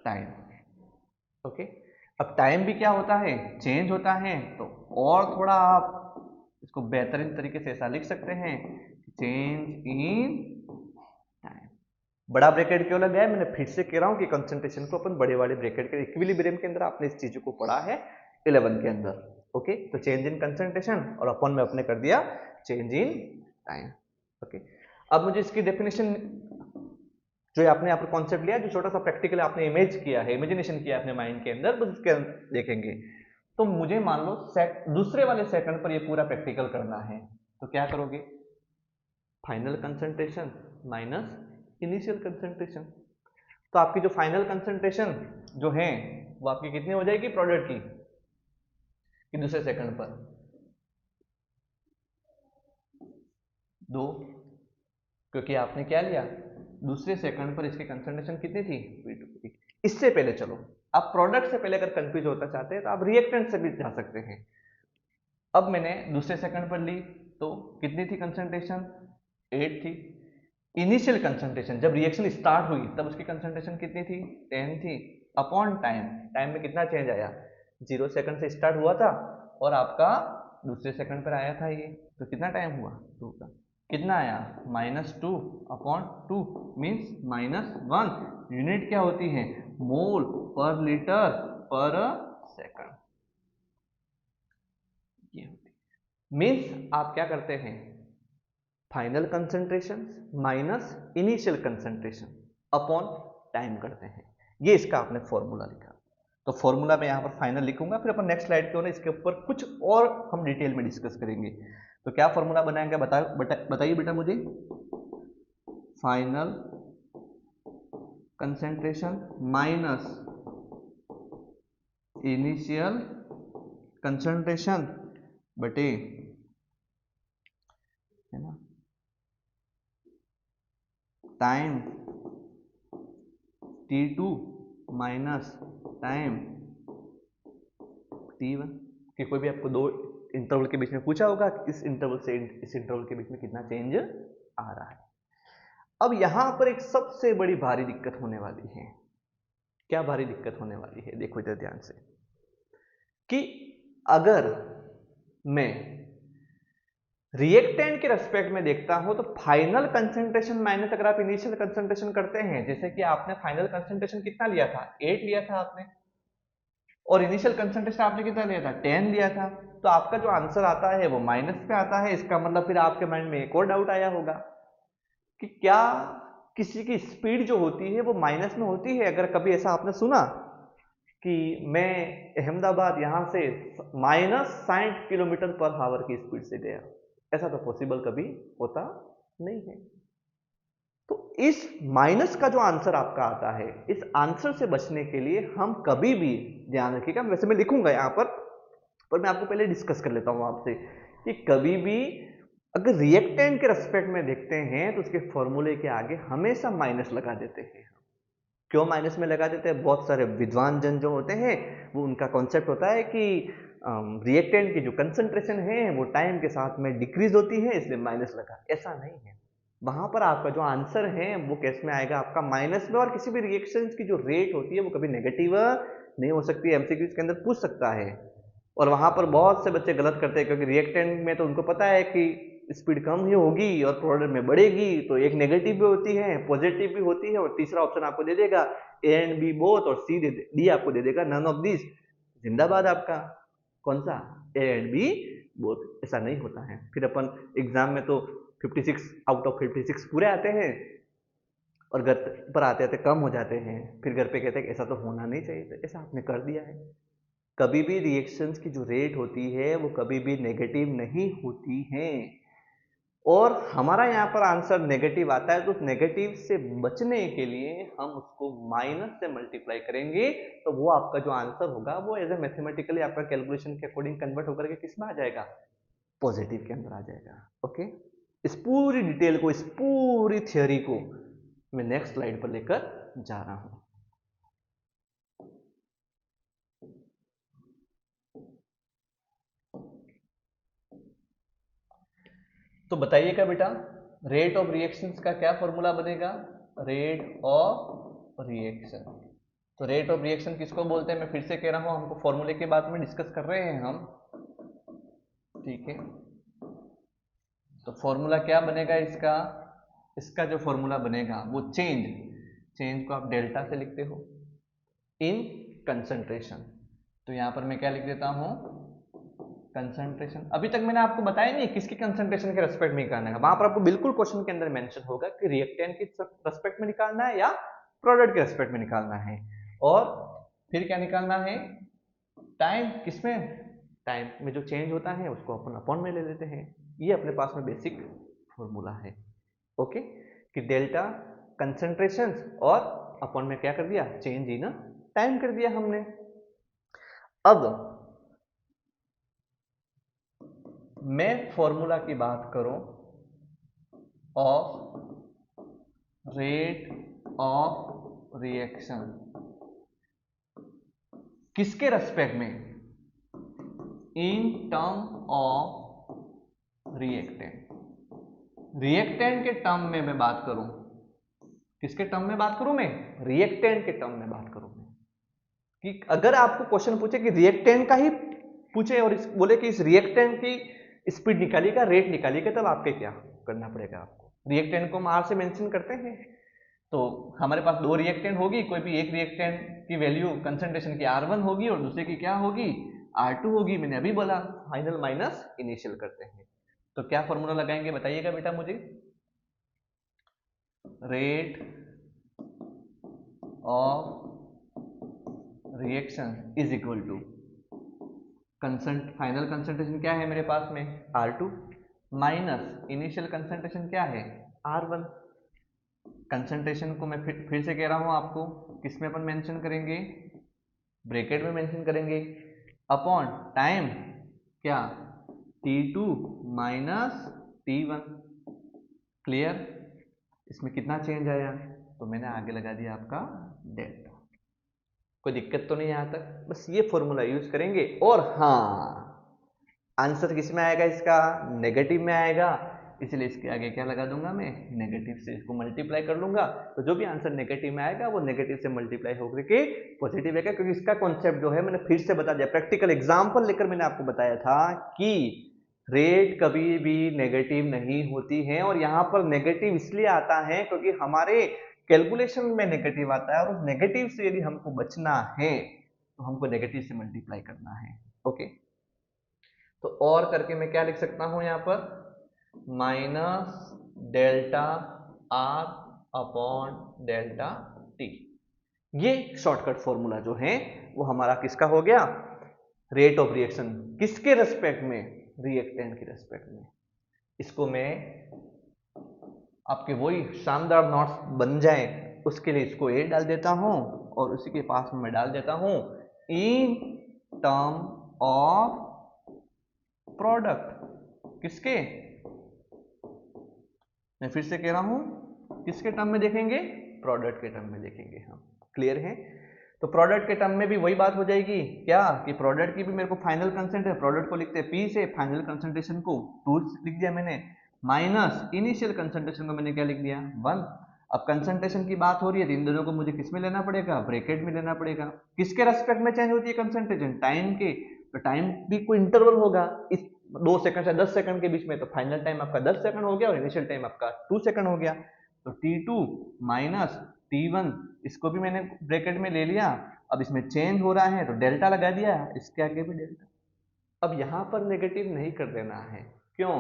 time. Okay, अब टाइम भी क्या होता है, चेंज होता है, तो और थोड़ा आप इसको बेहतरीन तरीके से ऐसा लिख सकते हैं, चेंज इन टाइम। बड़ा ब्रैकेट क्यों लगा है, मैंने फिर से कह रहा हूं कि कंसंट्रेशन को अपन बड़े वाले ब्रैकेट के इक्विलिब्रियम के अंदर आपने इस चीज को पढ़ा है 11 के अंदर। ओके, तो चेंज इन कंसंट्रेशन और अपन में अपने कर दिया चेंज इन टाइम। ओके, अब मुझे इसकी डेफिनेशन जो आपने यहाँ पर कॉन्सेप्ट लिया, जो छोटा सा प्रैक्टिकल आपने इमेज किया है, इमेजिनेशन किया अपने माइंड के अंदर, बस उसके देखेंगे। तो मुझे मान लो दूसरे वाले सेकंड पर ये पूरा प्रैक्टिकल करना है, तो क्या करोगे? Final concentration minus initial concentration. तो आपकी जो फाइनल कंसंट्रेशन जो है वो आपकी कितनी हो जाएगी प्रोडक्ट की कि दूसरे सेकंड पर? 2, क्योंकि आपने क्या लिया, दूसरे सेकंड पर इसकी कंसंट्रेशन कितनी थी, P2। इससे पहले चलो, आप प्रोडक्ट से पहले अगर कंफ्यूज होता चाहते हैं तो आप रिएक्टेंट से भी जा सकते हैं। अब मैंने दूसरे सेकंड पर ली तो कितनी थी कंसंट्रेशन, 8 थी। इनिशियल कंसंट्रेशन जब रिएक्शन स्टार्ट हुई तब उसकी कंसंट्रेशन कितनी थी, 10 थी। अपॉन टाइम, टाइम में कितना चेंज आया, 0 सेकंड से स्टार्ट हुआ था और आपका दूसरे सेकंड पर आया था ये, तो कितना टाइम हुआ 2 का, कितना आया -2 अपॉन 2 मीन्स -1। यूनिट क्या होती है, मोल पर लीटर पर सेकंड, ये होती है। मीन्स आप क्या करते हैं, final concentration minus initial concentration upon time करते हैं। ये इसका आपने फॉर्मूला लिखा। तो फॉर्मूला मैं यहाँ पर फाइनल लिखूंगा, फिर अपन नेक्स्ट स्लाइड पे इसके ऊपर कुछ और हम डिटेल में डिस्कस करेंगे। तो क्या फॉर्मूला बनाएंगे, बताइए बेटा मुझे। Final concentration minus initial concentration बटे, है ना, time T2 minus time T1। कि कोई भी आपको 2 इंटरवल के बीच में पूछा होगा कि इस इंटरवल से इस इंटरवल के बीच में कितना चेंज आ रहा है। अब यहां पर एक सबसे बड़ी भारी दिक्कत होने वाली है। क्या भारी दिक्कत होने वाली है, देखो इधर ध्यान से, कि अगर मैं रिएक्टेंट के रेस्पेक्ट में देखता हूं तो फाइनल कंसंट्रेशन माइनस अगर आप इनिशियल कंसंट्रेशन करते हैं, जैसे कि आपने फाइनल कंसंट्रेशन कितना लिया था, 8 लिया था आपने, और इनिशियल कंसंट्रेशन आपने कितना लिया था, 10 लिया था, तो आपका जो आंसर आता है वो माइनस पे आता है। इसका मतलब फिर आपके माइंड में एक और डाउट आया होगा कि क्या किसी की स्पीड जो होती है वो माइनस में होती है। अगर कभी ऐसा आपने सुना कि मैं अहमदाबाद यहां से -60 किलोमीटर पर आवर की स्पीड से गया, ऐसा तो पॉसिबल कभी होता नहीं है। तो इस माइनस का जो आंसर आपका आता है, इस आंसर से बचने के लिए हम कभी भी, ध्यान रखिएगा, वैसे मैं लिखूंगा यहां पर मैं आपको पहले डिस्कस कर लेता हूं आपसे कि कभी भी अगर रिएक्टेंट के रेस्पेक्ट में देखते हैं तो उसके फॉर्मूले के आगे हमेशा माइनस लगा देते हैं। क्यों माइनस में लगा देते हैं? बहुत सारे विद्वान जन जो होते हैं वो, उनका कॉन्सेप्ट होता है कि रिएक्टेंट की जो कंसंट्रेशन है वो टाइम के साथ में डिक्रीज होती है, इसलिए माइनस लगा। ऐसा नहीं है, वहां पर आपका जो आंसर है वो कैस में आएगा, आपका माइनस में। और किसी भी रिएक्शन की जो रेट होती है वो कभी नेगेटिव नहीं हो सकती, एमसीक्यूज के अंदर पूछ सकता है। और वहां पर बहुत से बच्चे गलत करते हैं, क्योंकि रिएक्टेंट में तो उनको पता है कि स्पीड कम ही होगी और प्रोडक्ट में बढ़ेगी, तो एक नेगेटिव भी होती है, पॉजिटिव भी होती है, और तीसरा ऑप्शन आपको दे देगा ए एंड बी बोथ, और सी डी आपको दे देगा नन ऑफ दिस। जिंदाबाद आपका कौन सा, ए एंड बी बोथ। ऐसा नहीं होता है। फिर अपन एग्जाम में तो 56 आउट ऑफ 56 पूरे आते हैं और घर पर आते आते कम हो जाते हैं, फिर घर पे कहते हैं कि ऐसा तो होना नहीं चाहिए, तो ऐसा आपने कर दिया है। कभी भी रिएक्शंस की जो रेट होती है वो कभी भी नेगेटिव नहीं होती है, और हमारा यहाँ पर आंसर नेगेटिव आता है, तो उस नेगेटिव से बचने के लिए हम उसको माइनस से मल्टीप्लाई करेंगे, तो वो आपका जो आंसर होगा वो एज ए मैथमेटिकली आपका कैलकुलेशन के अकॉर्डिंग कन्वर्ट होकर के किस में आ जाएगा, पॉजिटिव के अंदर आ जाएगा। ओके, इस पूरी डिटेल को, इस पूरी थ्योरी को मैं नेक्स्ट स्लाइड पर लेकर जा रहा हूं। तो बताइएगा बेटा, रेट ऑफ रिएक्शंस का क्या फॉर्मूला बनेगा, रेट ऑफ रिएक्शन। तो रेट ऑफ रिएक्शन किसको बोलते हैं, मैं फिर से कह रहा हूं, हमको फॉर्मूले के बारे में डिस्कस कर रहे हैं हम, ठीक है। तो फॉर्मूला क्या बनेगा इसका, इसका जो फॉर्मूला बनेगा वो चेंज को आप डेल्टा से लिखते हो इन कंसंट्रेशन। तो यहां पर मैं क्या लिख देता हूं, कंसंट्रेशन, अभी तक मैंने आपको बताया नहीं किसकी कंसंट्रेशन के रेस्पेक्ट में निकालना है, वहां पर आपको बिल्कुल क्वेश्चन के अंदर मेंशन होगा कि रिएक्टेंट के रेस्पेक्ट में निकालना है या प्रोडक्ट के रेस्पेक्ट में निकालना है। और फिर क्या निकालना है, टाइम, किसमें, टाइम में जो चेंज होता है उसको अपन अपॉन में ले लेते हैं। ये अपने पास में बेसिक फॉर्मूला है। ओके, कि डेल्टा कंसंट्रेशन और अपॉन में क्या कर दिया, चेंज इन टाइम कर दिया हमने। अब मैं फॉर्मूला की बात करूं ऑफ रेट ऑफ रिएक्शन, किसके रेस्पेक्ट में, in term of reactant, reactant के टर्म में मैं बात करूं, किसके टर्म में बात करूं मैं, रिएक्टेंट के टर्म में बात करूं मैं। कि अगर आपको क्वेश्चन पूछे कि रिएक्टेंट का ही पूछे और बोले कि इस रिएक्टेंट की स्पीड निकालिएगा, रेट निकालिएगा, तब आपके क्या करना पड़ेगा, आपको रिएक्टेंट को हम आर से मेंशन करते हैं। तो हमारे पास दो रिएक्टेंट होगी, कोई भी एक रिएक्टेंट की वैल्यू कंसंट्रेशन की R1 होगी और दूसरे की क्या होगी, R2 होगी। मैंने अभी बोला फाइनल माइनस इनिशियल करते हैं। तो क्या फॉर्मूला लगाएंगे बताइएगा बेटा मुझे, rate of reaction is equal to final concentration क्या है मेरे पास में, R2 माइनस इनिशियल कंसंट्रेशन क्या है, R1। कंसंट्रेशन को मैं फिर से कह रहा हूं आपको, किस में अपन मेंशन करेंगे, ब्रैकेट में मेंशन करेंगे, अपॉन टाइम क्या, T2 माइनस T1। क्लियर, इसमें कितना चेंज आया, तो मैंने आगे लगा दिया आपका डेल्टा। कोई दिक्कत तो नहीं यहां तक, बस ये फॉर्मूला यूज करेंगे। और हाँ, आंसर किस में आएगा इसका, नेगेटिव में आएगा, इसलिए इसके आगे क्या लगा दूंगा मैं, नेगेटिव से इसको मल्टीप्लाई कर लूंगा। तो जो भी आंसर नेगेटिव में आएगा वो नेगेटिव से मल्टीप्लाई होकर के पॉजिटिव आएगा, क्योंकि इसका कॉन्सेप्ट जो है मैंने फिर से बता दिया, प्रैक्टिकल एग्जाम्पल लेकर मैंने आपको बताया था कि रेट कभी भी नेगेटिव नहीं होती है। और यहाँ पर नेगेटिव इसलिए आता है क्योंकि हमारे कैलकुलेशन में नेगेटिव आता है, और उस नेगेटिव से यदि हमको बचना है तो हमको नेगेटिव से मल्टीप्लाई करना है। ओके, तो और करके मैं क्या लिख सकता हूं यहां पर, minus delta R upon delta T. ये शॉर्टकट फॉर्मूला जो है वो हमारा किसका हो गया, रेट ऑफ रिएक्शन, किसके रेस्पेक्ट में, रिएक्टेंट के रेस्पेक्ट में। इसको मैं आपके वही शानदार नोट्स बन जाए उसके लिए इसको ए डाल देता हूं, और उसी के पास में मैं डाल देता हूं इन टर्म ऑफ प्रोडक्ट, किसके, मैं फिर से कह रहा हूं किसके टर्म में देखेंगे, प्रोडक्ट के टर्म में देखेंगे हम। क्लियर है, तो प्रोडक्ट के टर्म में भी वही बात हो जाएगी क्या, कि प्रोडक्ट की भी मेरे को फाइनल कंसेंट है, प्रोडक्ट को लिखते हैं P से, फाइनल कंसंट्रेशन को 2 लिख दिया मैंने, माइनस इनिशियल कंसंट्रेशन को मैंने क्या लिख दिया 1। अब कंसंट्रेशन की बात हो रही है तो इन दोनों को मुझे किस में लेना पड़ेगा, ब्रैकेट में लेना पड़ेगा। किसके रेस्पेक्ट में चेंज होती है कंसंट्रेशन, टाइम के, तो टाइम भी कोई इंटरवल होगा, इस 2 सेकंड से 10 सेकंड के बीच में, तो फाइनल टाइम आपका 10 सेकंड हो गया और इनिशियल टाइम आपका 2 सेकंड हो गया। तो T2 माइनस T1, इसको भी मैंने ब्रैकेट में ले लिया। अब इसमें चेंज हो रहा है तो डेल्टा लगा दिया, इसके आगे भी डेल्टा। अब यहां पर नेगेटिव नहीं कर देना है, क्यों,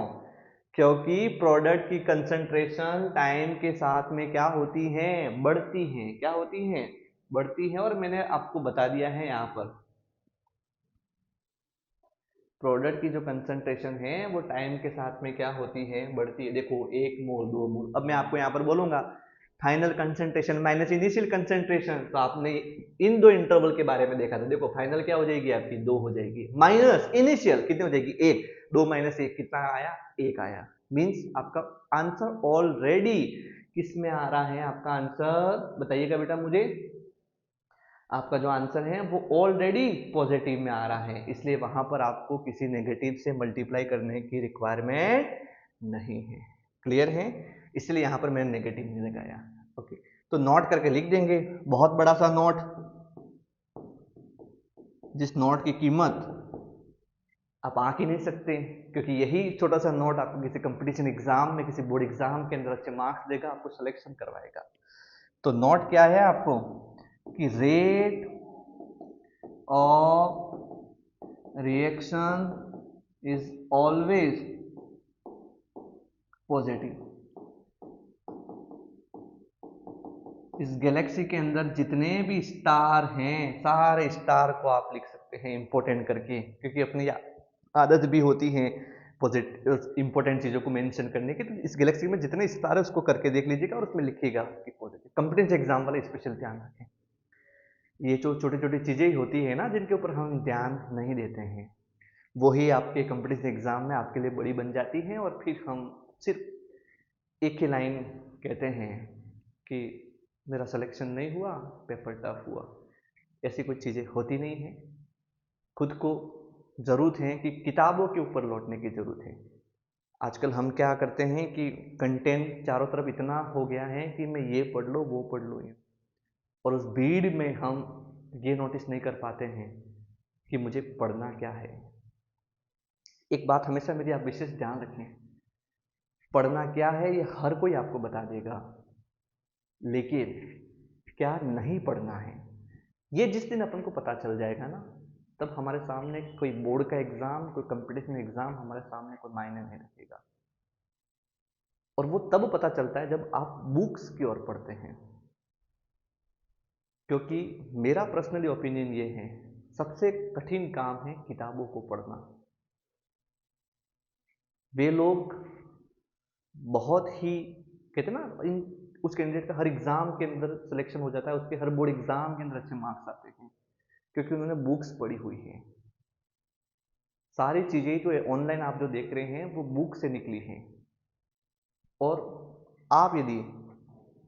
क्योंकि प्रोडक्ट की कंसंट्रेशन टाइम के साथ में क्या होती है, बढ़ती है, क्या होती है, बढ़ती है। और मैंने आपको बता दिया है यहां पर प्रोडक्ट की जो कंसंट्रेशन है वो टाइम के साथ में क्या होती है, बढ़ती है। देखो 1 मोल 2 मोल, अब मैं आपको यहाँ पर बोलूंगा final concentration minus initial concentration, तो आपने इन दो इंटरवल के बारे में देखा था। देखो फाइनल क्या हो जाएगी आपकी 2 हो जाएगी, माइनस इनिशियल कितनी हो जाएगी 1, 2 माइनस 1 कितना आया, 1 आया। मींस आपका आंसर ऑलरेडी किस में आ रहा है, आपका आंसर बताइएगा बेटा मुझे, आपका जो आंसर है वो ऑलरेडी पॉजिटिव में आ रहा है, इसलिए वहां पर आपको किसी नेगेटिव से मल्टीप्लाई करने की रिक्वायरमेंट नहीं है। क्लियर है, इसलिए यहां पर मैंने नेगेटिव नहीं लगाया। ओके, तो नोट करके लिख देंगे, बहुत बड़ा सा नोट, जिस नोट की कीमत आप आंक ही नहीं सकते, क्योंकि यही छोटा सा नोट आपको किसी कंपटीशन एग्जाम में, किसी बोर्ड एग्जाम के अंदर अच्छे मार्क्स देगा, आपको सिलेक्शन करवाएगा। तो नोट क्या है आपको, कि rate of reaction is always positive. इस गैलेक्सी के अंदर जितने भी स्टार हैं, सारे स्टार को आप लिख सकते हैं इंपॉर्टेंट करके, क्योंकि अपनी आदत भी होती है पॉजिटिव इंपॉर्टेंट चीज़ों को मेंशन करने की। तो इस गैलेक्सी में जितने स्टार है उसको करके देख लीजिएगा और उसमें लिखिएगा कि पॉजिटिव। कॉम्पिटेंस एग्जाम वाले स्पेशल ध्यान रखें, ये जो छोटी छोटी चीज़ें ही होती है ना जिनके ऊपर हम ध्यान नहीं देते हैं, वही आपके कॉम्पिटेंस एग्जाम में आपके लिए बड़ी बन जाती है। और फिर हम सिर्फ एक ही लाइन कहते हैं कि मेरा सिलेक्शन नहीं हुआ, पेपर टफ हुआ। ऐसी कुछ चीज़ें होती नहीं है। खुद को ज़रूरत है कि किताबों के ऊपर लौटने की ज़रूरत है। आजकल हम क्या करते हैं कि कंटेंट चारों तरफ इतना हो गया है कि मैं ये पढ़ लो वो पढ़ लो, और उस भीड़ में हम ये नोटिस नहीं कर पाते हैं कि मुझे पढ़ना क्या है। एक बात हमेशा मेरी आप विशेष ध्यान रखें, पढ़ना क्या है ये हर कोई आपको बता देगा, लेकिन क्या नहीं पढ़ना है ये जिस दिन अपन को पता चल जाएगा ना, तब हमारे सामने कोई बोर्ड का एग्जाम, कोई कंपटीशन एग्जाम हमारे सामने कोई मायने नहीं रखेगा। और वो तब पता चलता है जब आप बुक्स की ओर पढ़ते हैं। क्योंकि मेरा पर्सनली ओपिनियन ये है, सबसे कठिन काम है किताबों को पढ़ना। वे लोग बहुत ही कहते ना, उस कैंडिडेट का हर एग्जाम के अंदर सिलेक्शन हो जाता है, उसके हर बोर्ड एग्जाम के अंदर अच्छे मार्क्स आते हैं, क्योंकि उन्होंने बुक्स पढ़ी हुई है। सारी चीजें जो ऑनलाइन आप जो देख रहे हैं वो बुक से निकली हैं। और आप यदि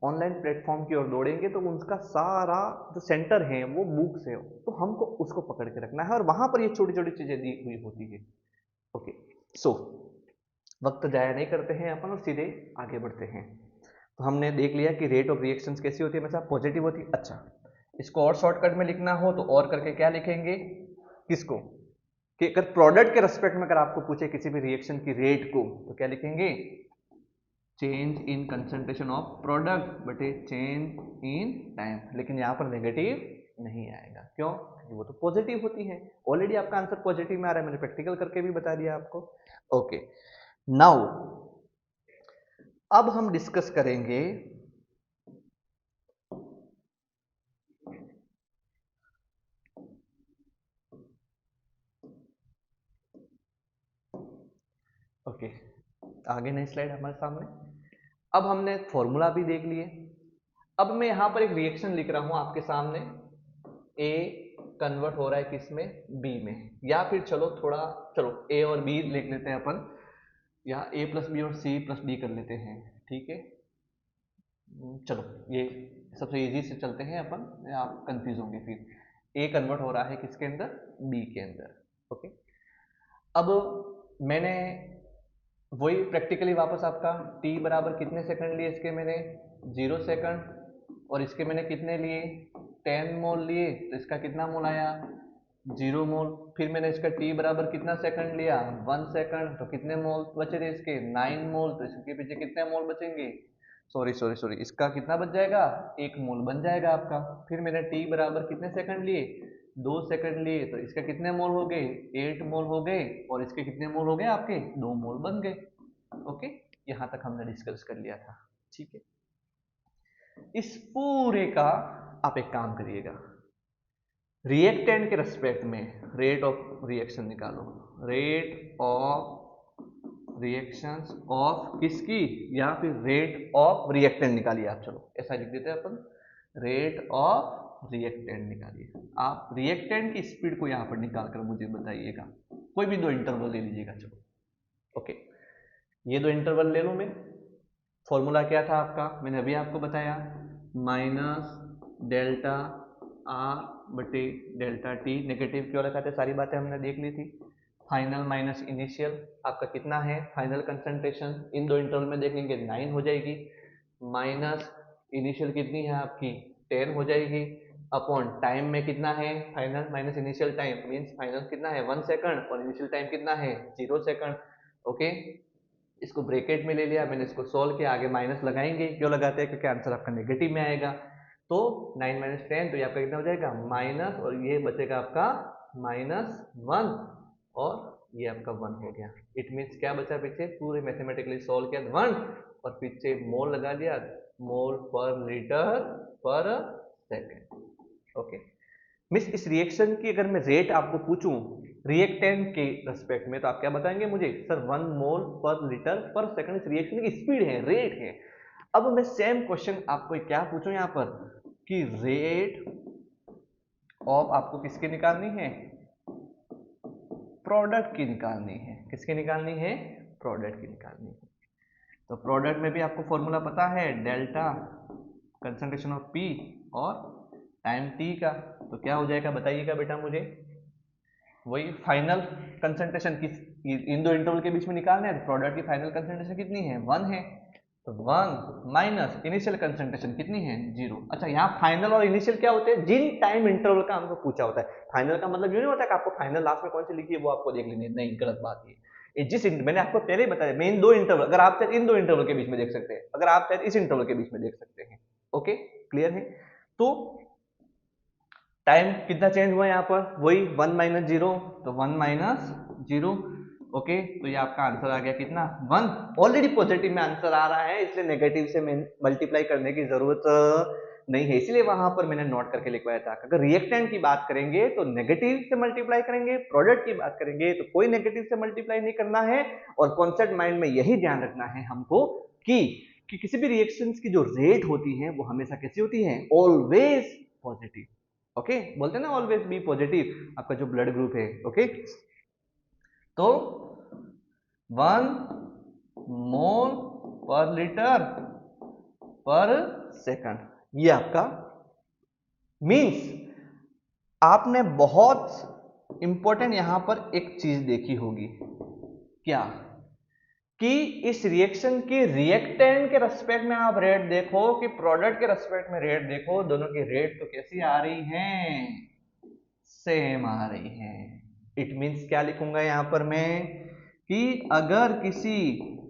ऑनलाइन प्लेटफॉर्म की ओर दौड़ेंगे तो उनका सारा जो सेंटर है वो बुक्स है, तो हमको उसको पकड़ के रखना है और वहां पर ये छोटी छोटी चीजें दी हुई होती है। ओके, सो वक्त जाया नहीं करते हैं अपन और सीधे आगे बढ़ते हैं। तो हमने देख लिया कि रेट ऑफ रिएक्शंस कैसी होती है, हमेशा पॉजिटिव होती है। अच्छा, इसको और शॉर्टकट में लिखना हो तो और करके क्या लिखेंगे, किसको, कि अगर प्रोडक्ट के रेस्पेक्ट में अगर आपको पूछे किसी भी रिएक्शन की रेट को, तो क्या लिखेंगे, change in concentration of product बटे चेंज इन टाइम। लेकिन यहाँ पर नेगेटिव नहीं आएगा, क्यों, क्योंकि वो तो पॉजिटिव होती है। ऑलरेडी आपका आंसर पॉजिटिव में आ रहा है, मैंने प्रैक्टिकल करके भी बता दिया आपको। ओके, नाउ अब हम डिस्कस करेंगे ओके, आगे नई स्लाइड हमारे सामने। अब हमने फॉर्मूला भी देख लिए। अब मैं यहां पर एक रिएक्शन लिख रहा हूं आपके सामने, ए कन्वर्ट हो रहा है किसमें, बी में, या फिर चलो ए और बी लिख लेते हैं अपन, या ए प्लस बी और सी प्लस डी कर लेते हैं, ठीक है। चलो ये सबसे इजी से चलते हैं अपन, आप कंफ्यूज होंगे फिर। ए कन्वर्ट हो रहा है किसके अंदर, बी के अंदर। ओके, अब मैंने वही प्रैक्टिकली वापस आपका t बराबर कितने सेकंड लिए इसके, मैंने 0 सेकंड, और इसके मैंने कितने लिए 10 मोल लिए, तो इसका कितना मोल आया 0 मोल। फिर मैंने इसका t बराबर कितना सेकंड लिया 1 सेकंड, तो कितने मोल बचे थे इसके 9 मोल। तो इसके पीछे कितने मोल बचेंगे, सॉरी इसका कितना बच जाएगा 1 मोल बन जाएगा आपका। फिर मैंने t बराबर कितने सेकंड लिए 2 सेकंड लिए, तो इसके कितने मोल हो गए 8 मोल हो गए, और इसके कितने मोल हो गए आपके 2 मोल बन गए। ओके, यहां तक हमने डिस्कस कर लिया था, ठीक है। इस पूरे का आप एक काम करिएगा, रिएक्टेंट के रेस्पेक्ट में रेट ऑफ रिएक्शन निकालो, रेट ऑफ रिएक्शंस ऑफ किसकी, या फिर रेट ऑफ रिएक्टेंट निकालिए आप। चलो ऐसा लिख देते हैं अपन, रेट ऑफ रिएक्टेंट निकालिए। आप रिएक्टेंट की स्पीड को यहां पर निकाल कर मुझे बताइएगा, कोई भी 2 इंटरवल ले लीजिएगा। चलो ओके, ये 2 इंटरवल ले लो। मैं फॉर्मूला क्या था आपका, मैंने अभी आपको बताया, माइनस डेल्टा आर बटे डेल्टा टी। नेगेटिव क्यों रखा था, सारी बातें हमने देख ली थी। फाइनल माइनस इनिशियल, आपका कितना है फाइनल कंसंट्रेशन, इन 2 इंटरवल में देखेंगे 9 हो जाएगी, माइनस इनिशियल कितनी है आपकी 10 हो जाएगी, अपॉन टाइम में कितना है final minus initial time, means final कितना है 1 सेकंड और इनिशियल टाइम कितना है 0 सेकंड। ओके, इसको ब्रैकेट में ले लिया मैंने, इसको सोल्व किया, आगे माइनस लगाएंगे, क्यों लगाते हैं, क्योंकि आंसर आपका नेगेटिव में आएगा। तो 9 माइनस 10, तो ये आपका कितना हो जाएगा माइनस, और ये बचेगा आपका -1 और ये आपका 1 हो गया। इट मीन्स क्या बचा पीछे, पूरे मैथमेटिकली सॉल्व किया 1 और पीछे मोल लगा दिया, मोल पर लीटर पर सेकेंड। ओके, मिस इस रिएक्शन की अगर मैं रेट आपको पूछूं रिएक्टेंट के रेस्पेक्ट में, तो आप क्या बताएंगे मुझे, सर 1 मोल पर लीटर पर सेकंड इस रिएक्शन की स्पीड है, रेट है। अब मैं सेम क्वेश्चन आपको क्या पूछूं यहाँ पर कि रेट ऑफ आपको किसकी निकालनी है, प्रोडक्ट की निकालनी है। किसकी निकालनी है, प्रोडक्ट की निकालनी है। तो प्रोडक्ट में भी आपको फॉर्मूला पता है, डेल्टा कंसंट्रेशन ऑफ पी और टाइम टी का। तो क्या हो जाएगा बताइएगा बेटा मुझे, वही फाइनल कंसंट्रेशन किस इन दो इंटरवल के बीच में निकालना है। तो प्रोडक्ट की फाइनल कंसंट्रेशन कितनी है, 1 है। तो 1 माइनस इनिशियल कंसंट्रेशन कितनी है, 0। अच्छा, यहाँ फाइनल और इनिशियल क्या होते हैं, जिन टाइम इंटरवल का हमको पूछा होता है। फाइनल का मतलब ये नहीं होता कि आपको फाइनल लास्ट में कौन सी लिखी है वो आपको देख लेनी है, नहीं, गलत बात ये। जिस मैंने आपको पहले ही बताया, मेन 2 इंटरवल, अगर आप चाहे इन 2 इंटरवल के बीच में देख सकते हैं, अगर आप चाहे इस इंटरवल के बीच में देख सकते हैं। ओके, क्लियर है। तो टाइम कितना चेंज हुआ यहाँ पर, वही 1 माइनस 0, तो 1 माइनस 0। ओके, तो ये आपका आंसर आ गया कितना, 1। ऑलरेडी पॉजिटिव में आंसर आ रहा है, इसलिए नेगेटिव से मल्टीप्लाई करने की जरूरत नहीं है, इसलिए वहां पर मैंने नोट करके लिखवाया था। अगर रिएक्टेंट की बात करेंगे तो नेगेटिव से मल्टीप्लाई करेंगे, प्रोडक्ट की बात करेंगे तो कोई नेगेटिव से मल्टीप्लाई नहीं करना है। और कॉन्सेप्ट माइंड में यही ध्यान रखना है हमको कि किसी भी रिएक्शंस की जो रेट होती है वो हमेशा कैसी होती है, ऑलवेज पॉजिटिव। ओके, बोलते हैं ना ऑलवेज बी पॉजिटिव, आपका जो ब्लड ग्रुप है। ओके, तो 1 मोल पर लीटर पर सेकंड, ये आपका मींस आपने बहुत इंपॉर्टेंट यहां पर एक चीज देखी होगी, क्या कि इस रिएक्शन की रिएक्टेंट के रेस्पेक्ट में आप रेट देखो कि प्रोडक्ट के रेस्पेक्ट में रेट देखो, दोनों की रेट तो कैसी आ रही हैं, सेम आ रही है। इट मीन्स क्या लिखूंगा यहां पर मैं कि अगर किसी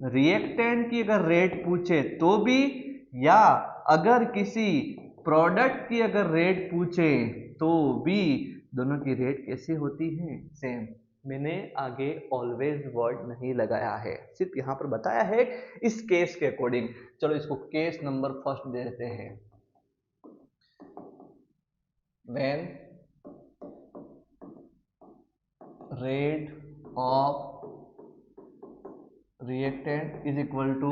रिएक्टेंट की अगर रेट पूछे तो भी, या अगर किसी प्रोडक्ट की अगर रेट पूछे तो भी, दोनों की रेट कैसी होती है, सेम। मैंने आगे ऑलवेज वर्ड नहीं लगाया है, सिर्फ यहां पर बताया है इस केस के अकॉर्डिंग। चलो इसको केस नंबर फर्स्ट दे देते हैं। When rate of reactant is equal to,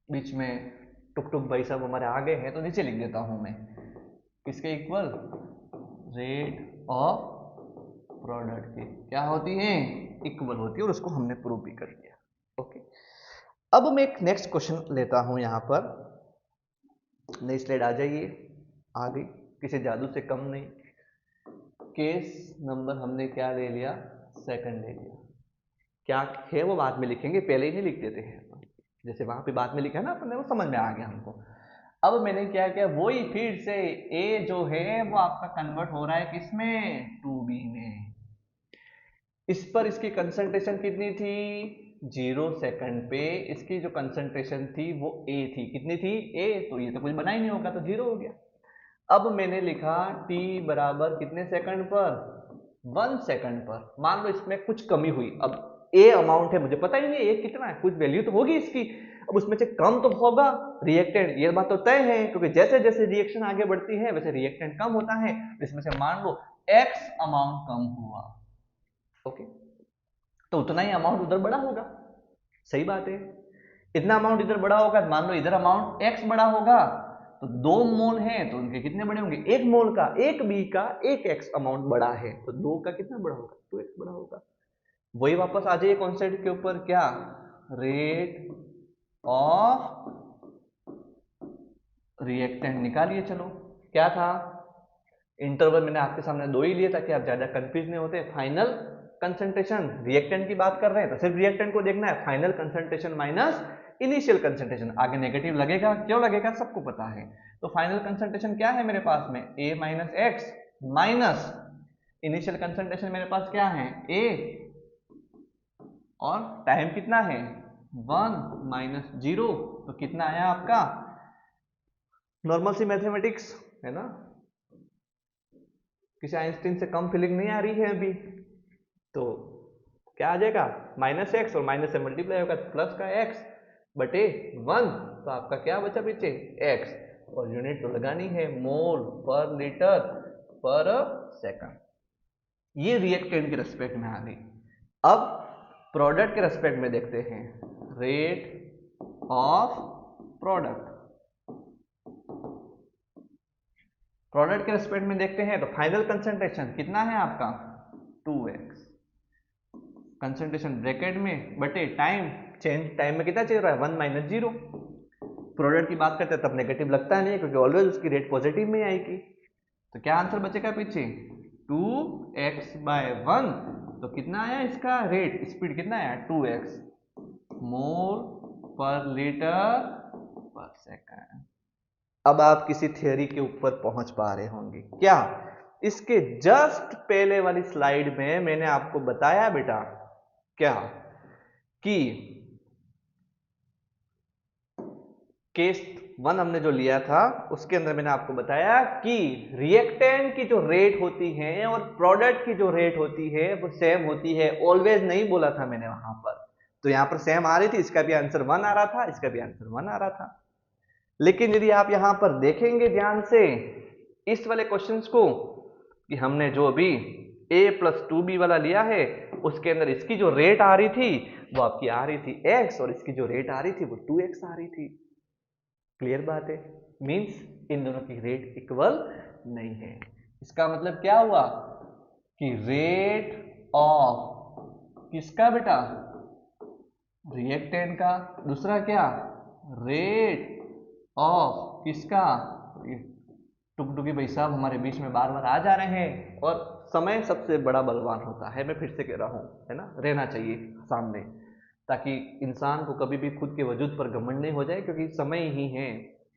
बीच में टुक टुक भाई साहब हमारे आगे हैं तो नीचे लिख देता हूं मैं, किसके इक्वल, रेट ऑफ प्रोडक्ट की क्या होती है, इक्वल होती है, और उसको हमने प्रूव भी कर दिया। ओके, अब मैं एक नेक्स्ट क्वेश्चन लेता हूं यहां पर, नई स्लाइड आ जाइए, आ गई, किसी जादू से कम नहीं। केस नंबर हमने क्या ले लिया, सेकंड ले लिया। क्या है वो बाद में लिखेंगे, पहले ही नहीं लिख देते हैं, जैसे वहां पे बाद में लिखा है ना अपने, वो समझ में आ गया हमको। अब मैंने क्या किया, वही फिर से ए जो है वो आपका कन्वर्ट हो रहा है किसमें, 2b में। इस पर इसकी कंसंट्रेशन कितनी थी, 0 सेकंड पे इसकी जो कंसंट्रेशन थी वो ए थी, कितनी थी, ए, तो ये तो कुछ बना ही नहीं होगा, तो 0 हो गया। अब मैंने लिखा t बराबर कितने सेकंड पर, 1 सेकंड पर। मान लो इसमें कुछ कमी हुई, अब ए अमाउंट है, मुझे पता ही नहीं ए कितना है, कुछ वैल्यू तो होगी इसकी, अब उसमें से कम तो होगा रिएक्टेंट, ये बात तो तय है, क्योंकि जैसे जैसे रिएक्शन आगे बढ़ती है वैसे रिएक्टेंट कम होता है। इसमें से मान लो x अमाउंट कम हुआ, ओके, तो उतना ही अमाउंट उधर बड़ा होगा, सही बात है। इतना अमाउंट इधर बड़ा होगा, मान लो इधर अमाउंट x बड़ा होगा, तो 2 मोल हैं तो उनके कितने बड़े होंगे, 1 मोल का 1 बी का 1 x अमाउंट बड़ा है, तो 2 का कितना बड़ा होगा, 2x बड़ा होगा। वही वापस आ जाइए कॉन्सेप्ट के ऊपर, क्या, रेट ऑफ रिएक्टेंट निकालिए। चलो क्या था, इंटरवल मैंने आपके सामने 2 ही लिए ताकि आप ज्यादा कंफ्यूज नहीं होते। फाइनल कंसंट्रेशन, रिएक्टेंट की बात कर रहे हैं तो सिर्फ रिएक्टेंट को देखना है, final concentration minus initial concentration, आगे नेगेटिव लगेगा, क्यों लगेगा सबको पता है। तो फाइनल कंसंट्रेशन क्या है मेरे पास में, a minus x minus initial concentration मेरे पास क्या है, a, और टाइम कितना है 1 माइनस 0, तो कितना आया आपका, नॉर्मल सी मैथमेटिक्स है ना, किसी आइंस्टीन से कम फीलिंग नहीं आ रही है अभी, तो क्या आ जाएगा -x और माइनस से मल्टीप्लाई होगा प्लस का x बटे 1, तो आपका क्या बचा पीछे x, और यूनिट तो लगानी है मोल पर लीटर पर सेकंड। ये रिएक्टेंट के रेस्पेक्ट में आ गई। अब प्रोडक्ट के रेस्पेक्ट में देखते हैं, रेट ऑफ प्रोडक्ट। प्रोडक्ट के रेस्पेक्ट में देखते हैं तो फाइनल कंसंट्रेशन कितना है आपका 2x, कंसंट्रेशन ब्रैकेट में बटे टाइम, चेंज टाइम में कितना चल रहा है 1 माइनस 0। प्रोडक्ट की बात करते हैं तब नेगेटिव लगता नहीं है क्योंकि ऑलवेज उसकी रेट पॉजिटिव में आएगी। तो क्या आंसर बचेगा पीछे 2x/1, तो कितना आया इसका रेट, स्पीड कितना आया 2x मोल पर लीटर पर सेकंड। अब आप किसी थियरी के ऊपर पहुंच पा रहे होंगे क्या? इसके जस्ट पहले वाली स्लाइड में मैंने आपको बताया बेटा क्या कि केस 1 हमने जो लिया था उसके अंदर मैंने आपको बताया कि रिएक्टेंट की जो रेट होती है और प्रोडक्ट की जो रेट होती है वो सेम होती है। ऑलवेज नहीं बोला था मैंने वहां पर, तो यहां पर सेम आ रही थी, इसका भी आंसर 1 आ रहा था, इसका भी आंसर 1 आ रहा था। लेकिन यदि आप यहां पर देखेंगे ध्यान से इस वाले क्वेश्चंस को कि हमने जो अभी a+2b वाला लिया है उसके अंदर इसकी जो रेट आ रही थी वो आपकी आ रही थी x और इसकी जो रेट आ रही थी वो 2x आ रही थी। क्लियर बात है? मींस इन दोनों की रेट इक्वल नहीं है। इसका मतलब क्या हुआ कि रेट ऑफ किसका बेटा रिएक्टेंट का, दूसरा क्या रेट ऑफ किसका, टुकटुकी भाई साहब हमारे बीच में बार बार आ जा रहे हैं। और समय सबसे बड़ा बलवान होता है, मैं फिर से कह रहा हूं, है ना, रहना चाहिए सामने ताकि इंसान को कभी भी खुद के वजूद पर घमंड नहीं हो जाए, क्योंकि समय ही है।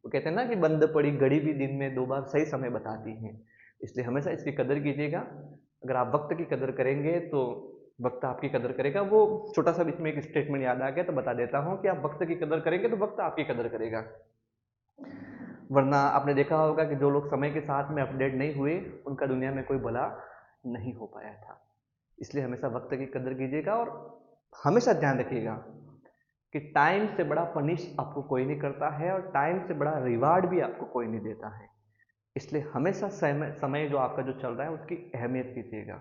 वो कहते हैं ना कि बंद पड़ी घड़ी भी दिन में 2 बार सही समय बताती है, इसलिए हमेशा इसकी कदर कीजिएगा। अगर आप वक्त की कदर करेंगे तो वक्त आपकी कदर करेगा। वो छोटा सा बीच में एक स्टेटमेंट याद आ गया तो बता देता हूं कि आप वक्त की कदर करेंगे तो वक्त आपकी कदर करेगा। वरना आपने देखा होगा कि जो लोग समय के साथ में अपडेट नहीं हुए उनका दुनिया में कोई भला नहीं हो पाया था। इसलिए हमेशा वक्त की कदर कीजिएगा और हमेशा ध्यान रखिएगा कि टाइम से बड़ा पनिश आपको कोई नहीं करता है और टाइम से बड़ा रिवार्ड भी आपको कोई नहीं देता है। इसलिए हमेशा समय जो आपका जो चल रहा है उसकी अहमियत कीजिएगा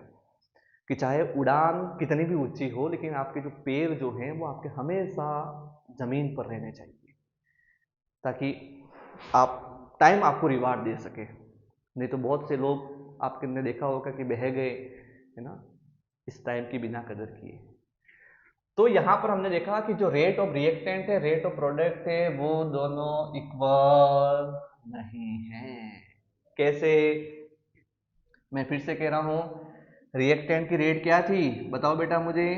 कि चाहे उड़ान कितनी भी ऊंची हो लेकिन आपके जो पैर जो हैं वो आपके हमेशा जमीन पर रहने चाहिए ताकि आप टाइम आपको रिवार्ड दे सके। नहीं तो बहुत से लोग आपके ने देखा होगा कि बह गए, है ना, इस टाइम की बिना कदर किए। तो यहां पर हमने देखा कि जो रेट ऑफ रिएक्टेंट है, रेट ऑफ प्रोडक्ट है, वो दोनों इक्वल नहीं है। कैसे? मैं फिर से कह रहा हूं, रिएक्टेंट की रेट क्या थी बताओ बेटा मुझे।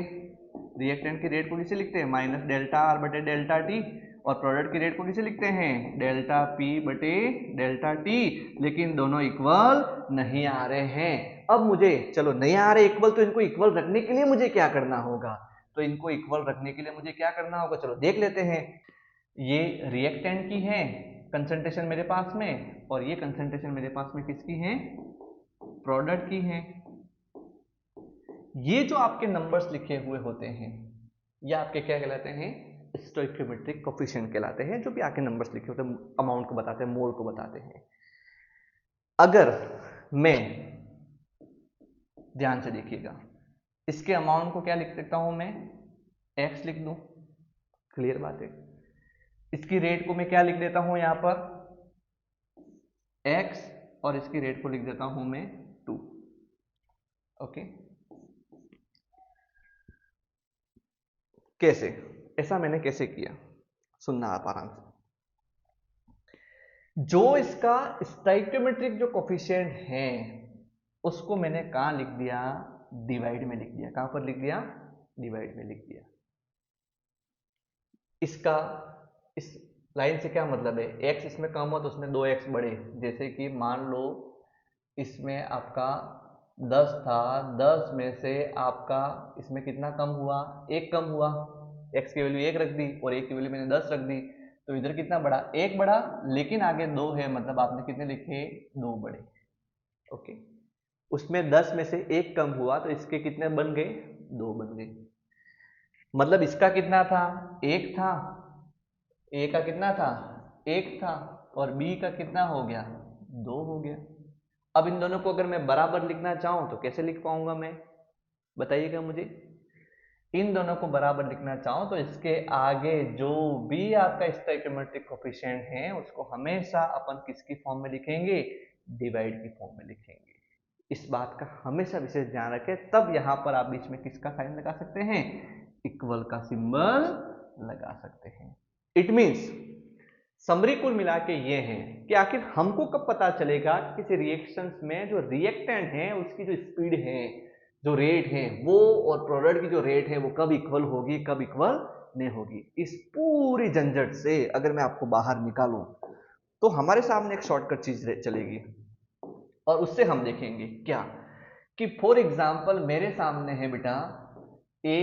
रिएक्टेंट की रेट को किसे लिखते हैं -डेल्टा R बटे डेल्टा टी, और प्रोडक्ट की रेट को किसे लिखते हैं डेल्टा P बटे डेल्टा टी। लेकिन दोनों इक्वल नहीं आ रहे हैं। अब मुझे चलो नहीं आ रहे इक्वल, तो इनको इक्वल रखने के लिए मुझे क्या करना होगा? तो इनको इक्वल रखने के लिए मुझे क्या करना होगा, चलो देख लेते हैं। ये रिएक्टेंट की है कंसंट्रेशन मेरे पास में, और ये कंसंट्रेशन मेरे पास में किसकी है प्रोडक्ट की है। ये जो आपके नंबर्स लिखे हुए होते हैं ये आपके क्या कहलाते हैं स्टोइकियोमेट्रिक कोफिशिएंट कहलाते हैं, जो भी आपके नंबर्स लिखे होते हैं अमाउंट को बताते हैं, मोल को बताते हैं। अगर मैं ध्यान से देखिएगा इसके अमाउंट को क्या लिख सकता हूं मैं x लिख दूं, क्लियर बात है। इसकी रेट को मैं क्या लिख देता हूं यहां पर x, और इसकी रेट को लिख देता हूं मैं 2। ओके, कैसे? ऐसा मैंने कैसे किया सुनना आप आराम से। जो इसका स्टोइकियोमेट्रिक जो कोफिशिएंट है उसको मैंने कहां लिख दिया डिवाइड में लिख दिया। कहां पर लिख दिया डिवाइड में लिख दिया। इसका इस लाइन से क्या मतलब है, x इसमें कम हो तो उसमें 2x बढ़े। जैसे कि मान लो इसमें आपका 10 था, 10 में से आपका इसमें कितना कम हुआ 1 कम हुआ, x की वैल्यू 1 रख दी और 1 की वैल्यू मैंने 10 रख दी, तो इधर कितना बढ़ा 1 बढ़ा, लेकिन आगे 2 है मतलब आपने कितने लिखे 2 बढ़े। ओके, उसमें 10 में से 1 कम हुआ तो इसके कितने बन गए? 2 बन गए। मतलब इसका कितना था? 1 था, ए का कितना था? 1 था, और बी का कितना हो गया? 2 हो गया। अब इन दोनों को अगर मैं बराबर लिखना चाहूं तो कैसे लिख पाऊंगा मैं? बताइएगा मुझे। इन दोनों को बराबर लिखना चाहूं तो इसके आगे जो भी आपका स्टोइकियोमेट्रिक कोफिशिएंट है उसको हमेशा अपन किसकी फॉर्म में लिखेंगे? डिवाइड की फॉर्म में लिखेंगे। इस बात का हमेशा विशेष ध्यान रखें, तब यहां पर आप बीच में किसका साइन लगा सकते हैं? इक्वल का सिंबल लगा सकते हैं। इट मीन्स समरी कुल मिला के ये है कि आखिर हमको कब पता चलेगा कि किसी रिएक्शंस में जो रिएक्टेंट है उसकी जो स्पीड है, जो रेट है, वो और प्रोडक्ट की जो रेट है वो कब इक्वल होगी, कब इक्वल नहीं होगी। इस पूरी झंझट से अगर मैं आपको बाहर निकालूं तो हमारे सामने एक शॉर्टकट चीज चलेगी और उससे हम देखेंगे क्या कि फॉर एग्जाम्पल मेरे सामने है बेटा a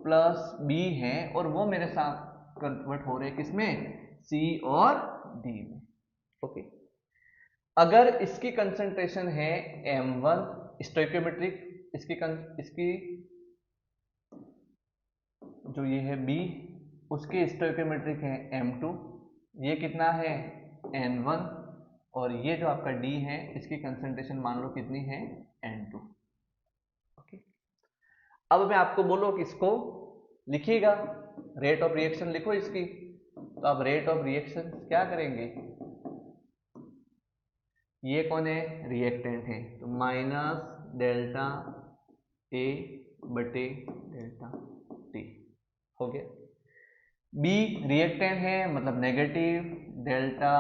प्लस बी है और वो मेरे साथ कन्वर्ट हो रहे किसमें? C और D में। ओके, अगर इसकी कंसंट्रेशन है m1 स्टोइकियोमेट्रिक, इसकी जो ये है B, उसके स्टोइकियोमेट्रिक है m2, ये कितना है? n1, और ये जो आपका D है इसकी कंसंट्रेशन मान लो कितनी है? n2। ओके, अब मैं आपको बोलो कि इसको लिखिएगा, रेट ऑफ रिएक्शन लिखो इसकी, तो अब रेट ऑफ रिएक्शन क्या करेंगे? ये कौन है? रिएक्टेंट है, तो माइनस डेल्टा ए बटे डेल्टा टी हो गया। बी रिएक्टेंट है मतलब नेगेटिव डेल्टा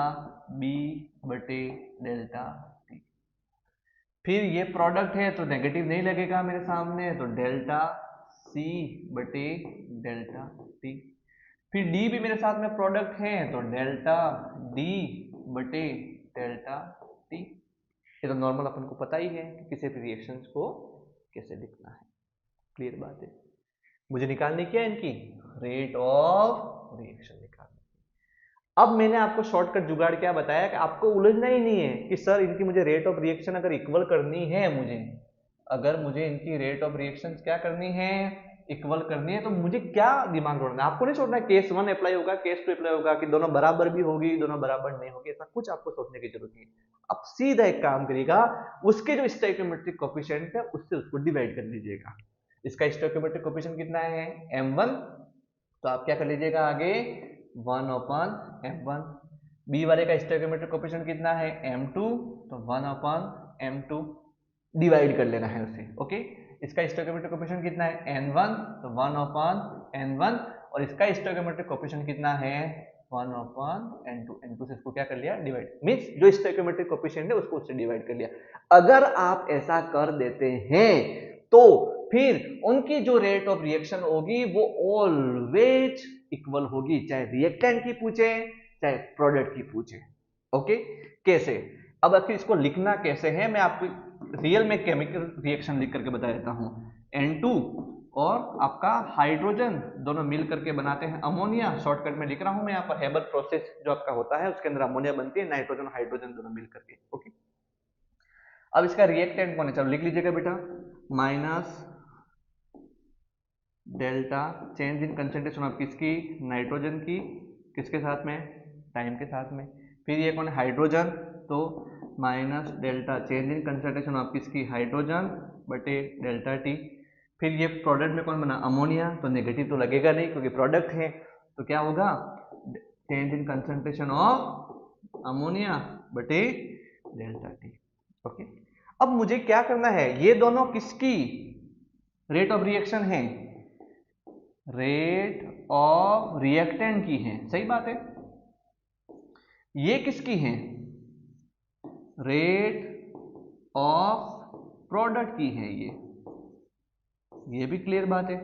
बी बटे डेल्टा टी। फिर ये प्रोडक्ट है तो नेगेटिव नहीं लगेगा मेरे सामने, तो डेल्टा सी बटे डेल्टा टी। फिर डी भी मेरे साथ में प्रोडक्ट है तो डेल्टा डी बटे डेल्टा टी। ये तो नॉर्मल अपन को पता ही है कि किसी भी रिएक्शंस को कैसे लिखना है। क्लियर बात है? मुझे निकालनी क्या है? इनकी रेट ऑफ रिएक्शन निकालनी। अब मैंने आपको शॉर्टकट जुगाड़ क्या बताया कि आपको उलझना ही नहीं है कि सर इनकी मुझे रेट ऑफ रिएक्शन अगर इक्वल करनी है, अगर मुझे इनकी रेट ऑफ रिएक्शन क्या करनी है? इक्वल करनी है, तो मुझे क्या दिमाग छोड़ना है? आपको नहीं छोड़ना है केस 1 अप्लाई होगा, केस 2 अप्लाई होगा, कि दोनों बराबर भी होगी, दोनों बराबर नहीं होगी, ऐसा कुछ आपको सोचने की जरूरत नहीं है। अब सीधा एक काम करिएगा, उसके जो स्टोइकियोमेट्रिक कोफिशिएंट है उससे उसको डिवाइड कर लीजिएगा। इसका स्टोइकियोमेट्रिक कोफिशिएंट कितना है? m1, तो आप क्या कर लीजिएगा आगे? 1/m1। बी वाले का स्टोइकियोमेट्रिक कोफिशिएंट कितना है? m2, तो 1/m2 डिवाइड कर लेना है उसे। ओके, इसका स्टोइकियोमेट्रिक कोफिशिएंट कितना है? n1, तो 1/n1, और इसका स्टोइकियोमेट्रिक कोफिशिएंट कितना है? 1/n2। n2 से इसको क्या कर लिया? डिवाइड। मींस जो स्टोइकियोमेट्रिक कोफिशिएंट है उसको उससे डिवाइड कर लिया। अगर आप ऐसा कर देते हैं तो फिर उनकी जो रेट ऑफ रिएक्शन होगी वो ऑलवेज इक्वल होगी, चाहे रिएक्टेंट की पूछे चाहे प्रोडक्ट की पूछे। ओके, कैसे? अब आखिर इसको लिखना कैसे है मैं आपको रियल में केमिकल रिएक्शन लिख करके बता देता हूं। N2 और आपका हाइड्रोजन दोनों मिल करके बनाते हैं अमोनिया। शॉर्टकट में लिख रहा हूं मैं यहाँ पर, हेबर प्रोसेस जो आपका होता है उसके अंदर अमोनिया बनती है, नाइट्रोजन हाइड्रोजन दोनों मिल करके। ओके, अब इसका रिएक्टेंट कौन है? चलो लिख लीजिएगा बेटा, minus delta change in concentration of किसकी? नाइट्रोजन की, किसके साथ में? टाइम के साथ में। फिर ये कौन है? हाइड्रोजन, तो minus delta change in concentration of किसकी? हाइड्रोजन बटे डेल्टा टी। फिर ये प्रोडक्ट में कौन बना? अमोनिया, तो नेगेटिव तो लगेगा नहीं क्योंकि प्रोडक्ट है, तो क्या होगा? Change in concentration of ammonia बटे डेल्टा टी। ओके, अब मुझे क्या करना है? ये दोनों किसकी रेट ऑफ रिएक्शन है? रेट ऑफ रिएक्टेंट की है, सही बात है। ये किसकी है? रेट ऑफ प्रोडक्ट की है। ये भी क्लियर बात है।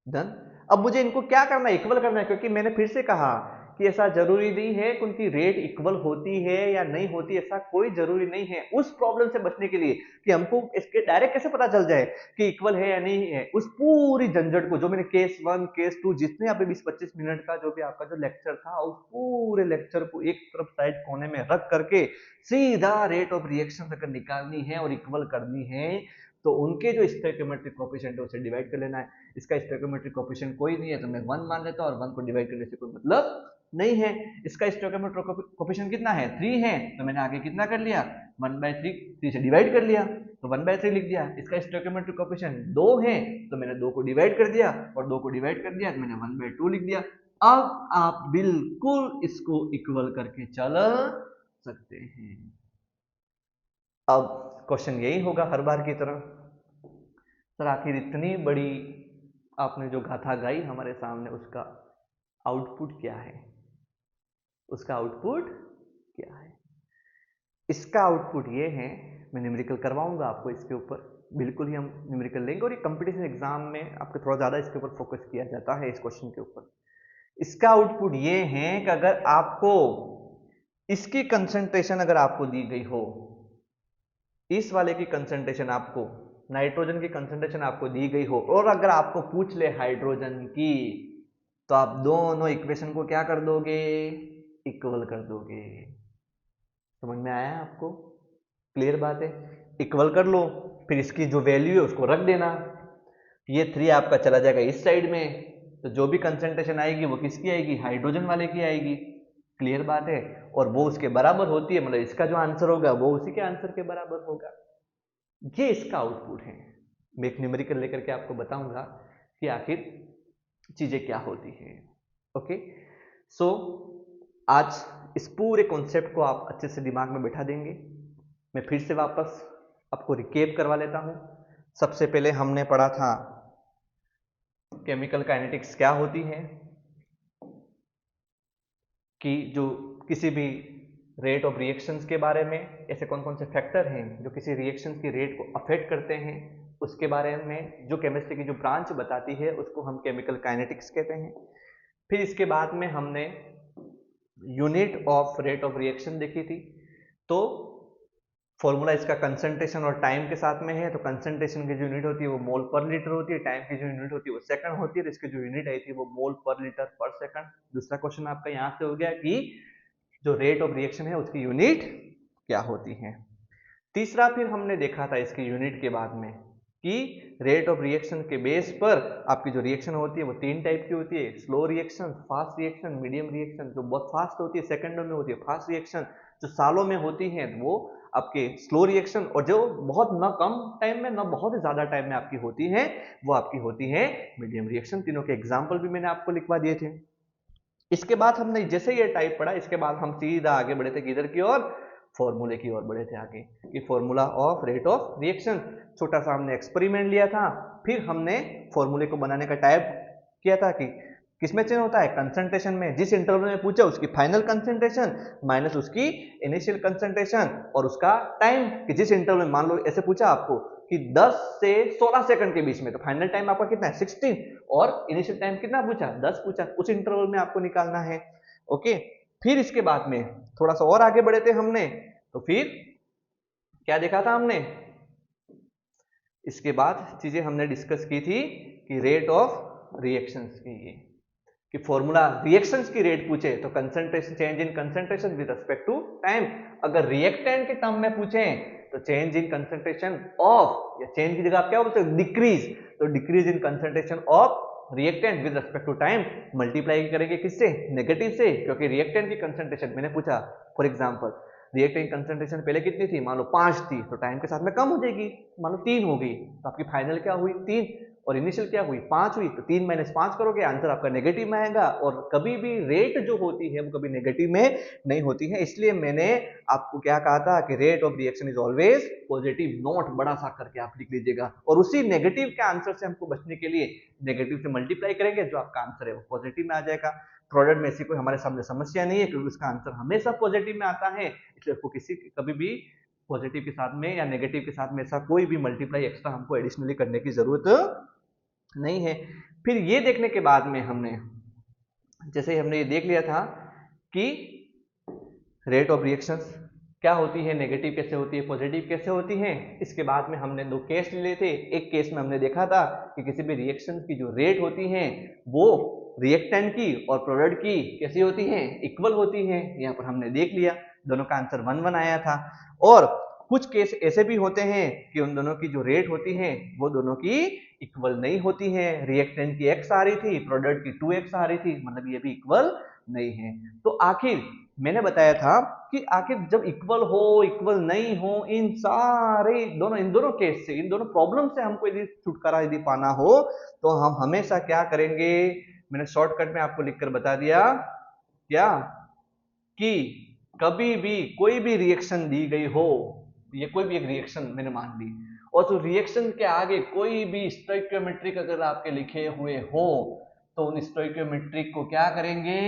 डन। अब मुझे इनको क्या करना है? इक्वल करना है, क्योंकि मैंने फिर से कहा कि ऐसा जरूरी नहीं है कि उनकी रेट इक्वल होती है या नहीं होती, ऐसा कोई जरूरी नहीं है। उस प्रॉब्लम से बचने के लिए कि हमको इसके डायरेक्ट कैसे पता चल जाए कि इक्वल है या नहीं है, उस पूरी झंझट को जो मैंने केस 1 केस 2 जितने अभी 20-25 मिनट का जो भी आपका जो लेक्चर था, उस पूरे लेक्चर को एक तरफ साइड कोने में रख करके सीधा रेट ऑफ रिएक्शन अगर निकालनी है और इक्वल करनी है तो उनके जो स्टोइकियोमेट्रिक कोएफिशिएंट है उसे डिवाइड कर लेना है। इसका स्टोइकियोमेट्रिक कोएफिशिएंट कोई नहीं है तो मैं 1 मान लेता हूं और 1 को डिवाइड करने से कोई मतलब नहीं है। इसका स्टोइकियोमेट्रिक कोएफिशिएंट कितना है, 3 है, तो मैंने आगे कितना कर लिया, 1/3 3 से डिवाइड कर लिया तो 1/3 लिख दिया। इसका स्टोइकियोमेट्रिक कोएफिशिएंट 2 है तो मैंने 2 को डिवाइड कर दिया और 2 को डिवाइड कर दिया तो मैंने 1/2 लिख दिया। अब आप बिल्कुल इसको इक्वल करके चल सकते हैं। अब क्वेश्चन यही होगा हर बार की तरह, सर आखिर इतनी बड़ी आपने जो गाथा गाई हमारे सामने उसका आउटपुट क्या है, उसका आउटपुट क्या है? इसका आउटपुट ये है, मैं न्यूमेरिकल करवाऊंगा आपको इसके ऊपर, बिल्कुल ही हम न्यूमेरिकल लेंगे और ये कंपटीशन एग्जाम में आपको थोड़ा ज्यादा इसके ऊपर फोकस किया जाता है इस क्वेश्चन के ऊपर। इसका आउटपुट ये है कि अगर आपको इसकी कंसंट्रेशन अगर आपको दी गई हो, इस वाले की कंसंट्रेशन आपको, नाइट्रोजन की कंसंट्रेशन आपको दी गई हो और अगर आपको पूछ ले हाइड्रोजन की, तो आप दोनों इक्वेशन को क्या कर दोगे, इक्वल कर दोगे। समझ में आया आपको? क्लियर बात है? इक्वल कर लो, फिर इसकी जो वैल्यू है उसको रख देना, ये 3 आपका चला जाएगा इस साइड में, तो जो भी कंसंट्रेशन आएगी वो किसकी आएगी, हाइड्रोजन वाले की आएगी। क्लियर बात है? और वो उसके बराबर होती है, मतलब इसका जो आंसर होगा वो उसी के आंसर के बराबर होगा। ये इसका आउटपुट है। मैं एक न्यूमेरिकल लेकर के आपको बताऊंगा कि आखिर चीजें क्या होती है। ओके, सो आज इस पूरे कॉन्सेप्ट को आप अच्छे से दिमाग में बैठा देंगे। मैं फिर से वापस आपको रिकेप करवा लेता हूं। सबसे पहले हमने पढ़ा था केमिकल काइनेटिक्स क्या होती है, कि जो किसी भी रेट ऑफ रिएक्शंस के बारे में ऐसे कौन कौन से फैक्टर हैं जो किसी रिएक्शंस की रेट को अफेक्ट करते हैं, उसके बारे में जो केमिस्ट्री की जो ब्रांच बताती है उसको हम केमिकल काइनेटिक्स कहते हैं। फिर इसके बाद में हमने unit of rate of reaction देखी थी, तो फॉर्मूला इसका कंसंट्रेशन और टाइम के साथ में है, तो कंसंट्रेशन की जो यूनिट होती है वो मोल पर लीटर होती है, टाइम की जो यूनिट होती है वो सेकंड होती है, तो इसकी जो यूनिट आई थी वो मोल पर लीटर पर सेकंड। दूसरा क्वेश्चन आपका यहां से हो गया कि जो रेट ऑफ रिएक्शन है उसकी यूनिट क्या होती है। तीसरा फिर हमने देखा था इसकी यूनिट के बाद में कि रेट ऑफ रिएक्शन के बेस पर आपकी जो रिएक्शन होती है वो 3 टाइप की होती है, slow reaction, fast reaction, medium reaction. जो बहुत फास्ट होती है सेकंडों में होती है फास्ट रिएक्शन, जो सालों में होती है वो आपके स्लो रिएक्शन, और जो बहुत न कम टाइम में न बहुत ही ज्यादा टाइम में आपकी होती है वो आपकी होती है मीडियम रिएक्शन। तीनों के एग्जाम्पल भी मैंने आपको लिखवा दिए थे। इसके बाद हमने जैसे ये टाइप पढ़ा, इसके बाद हम सीधा आगे बढ़े थे किधर की ओर, फॉर्मूले की ओर बढ़े थे आगे, कि formula of rate of reaction. छोटा सा हमने एक्सपेरिमेंट लिया था, फिर हमने फॉर्मूले को बनाने का टाइप किया था कि किसमें चेंज होता है, कंसंट्रेशन में। जिस इंटरवल में पूछा उसकी फाइनल कंसंट्रेशन माइनस उसकी इनिशियल कंसंट्रेशन और उसका टाइम, कि जिस इंटरवल में मान लो ऐसे पूछा आपको कि 10 से 16 सेकंड के बीच में, तो फाइनल टाइम आपका कितना है 16, और इनिशियल टाइम कितना पूछा 10 पूछा, उस इंटरवल में आपको निकालना है। ओके, फिर इसके बाद में थोड़ा सा और आगे बढ़े थे हमने, तो फिर क्या देखा था हमने, इसके बाद चीजें हमने डिस्कस की थी कि रेट ऑफ रिएक्शंस की, कि फॉर्मूला रिएक्शंस की रेट पूछे तो concentration, change in concentration with respect to time. अगर रिएक्टेंट के टर्म में पूछे तो चेंज इन कंसंट्रेशन ऑफ, या चेंज की जगह आप क्या बोलते हो डिक्रीज, तो decrease in concentration of reactant with respect to time multiply करेंगे किससे, नेगेटिव से, क्योंकि रिएक्टेंट की कंसंट्रेशन मैंने पूछा फॉर एग्जांपल रिएक्टेंट कंसंट्रेशन पहले कितनी थी, मान लो 5 थी, तो टाइम के साथ में कम हो जाएगी, मान लो 3 हो गई, तो आपकी फाइनल क्या हुई 3, और इनिशियल क्या हुई 5 हुई, तो 3 - 5 करोगे आंसर आपका नेगेटिव में आएगा। और कभी भी रेट जो होती है वो कभी नेगेटिव में नहीं होती है, इसलिए मैंने आपको क्या कहा था कि rate of reaction is always positive, note बड़ा सा करके आप लिख लीजिएगा। और उसी नेगेटिव के आंसर से हमको बचने के लिए नेगेटिव से मल्टीप्लाई करेंगे, जो आपका आंसर है वो पॉजिटिव में आ जाएगा। प्रोडक्ट में ऐसी कोई हमारे सामने समस्या नहीं है, क्योंकि उसका आंसर हमेशा पॉजिटिव में आता है, इसलिए आपको किसी कभी भी पॉजिटिव के साथ में या नेगेटिव के साथ में ऐसा कोई भी मल्टीप्लाई एक्स्ट्रा हमको एडिशनली करने की जरूरत नहीं है। फिर ये देखने के बाद में हमने, जैसे हमने ये देख लिया था कि रेट ऑफ रिएक्शंस क्या होती है, नेगेटिव कैसे होती है, पॉजिटिव कैसे होती है। इसके बाद में हमने 2 केस लिए थे। एक केस में हमने देखा था कि किसी भी रिएक्शन की जो रेट होती है वो रिएक्टेंट की और प्रोडक्ट की कैसी होती है, इक्वल होती है। यहाँ पर हमने देख लिया, दोनों का आंसर 1-1 आया था। और कुछ केस ऐसे भी होते हैं कि उन दोनों की जो रेट होती है वो दोनों की इक्वल नहीं होती है। रिएक्टेंट की x आ रही थी, प्रोडक्ट की 2x आ रही थी, मतलब ये भी इक्वल नहीं है। तो आखिर मैंने बताया था कि आखिर जब इक्वल हो, इक्वल नहीं हो, इन दोनों केस से, इन दोनों प्रॉब्लम से हमको यदि छुटकारा यदि पाना हो तो हम हमेशा क्या करेंगे, मैंने शॉर्टकट में आपको लिखकर बता दिया क्या, कि कभी भी कोई भी रिएक्शन दी गई हो, ये कोई भी एक रिएक्शन मैंने मान ली, और तो रिएक्शन के आगे कोई भी स्टोइकियोमेट्रिक अगर आपके लिखे हुए हो तो उन स्टोइकियोमेट्रिक को क्या करेंगे,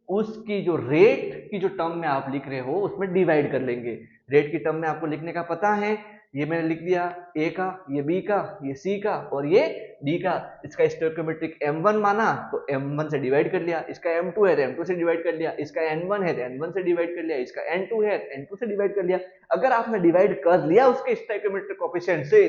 उसकी जो रेट की जो टर्म में आप लिख रहे हो उसमें डिवाइड कर लेंगे। रेट की टर्म में आपको लिखने का पता है, ये मैंने लिख दिया ए का, ये बी का, ये सी का और ये डी का। इसका स्टोइकियोमेट्रिक m1 माना तो m1 से डिवाइड कर लिया, इसका m2 है तो m2 से डिवाइड कर लिया, इसका n1 है तो n1 से डिवाइड कर लिया, इसका n2 है तो n2 से डिवाइड कर लिया। अगर आपने डिवाइड कर लिया उसके स्टोइकियोमेट्रिक कोएफिशिएंट से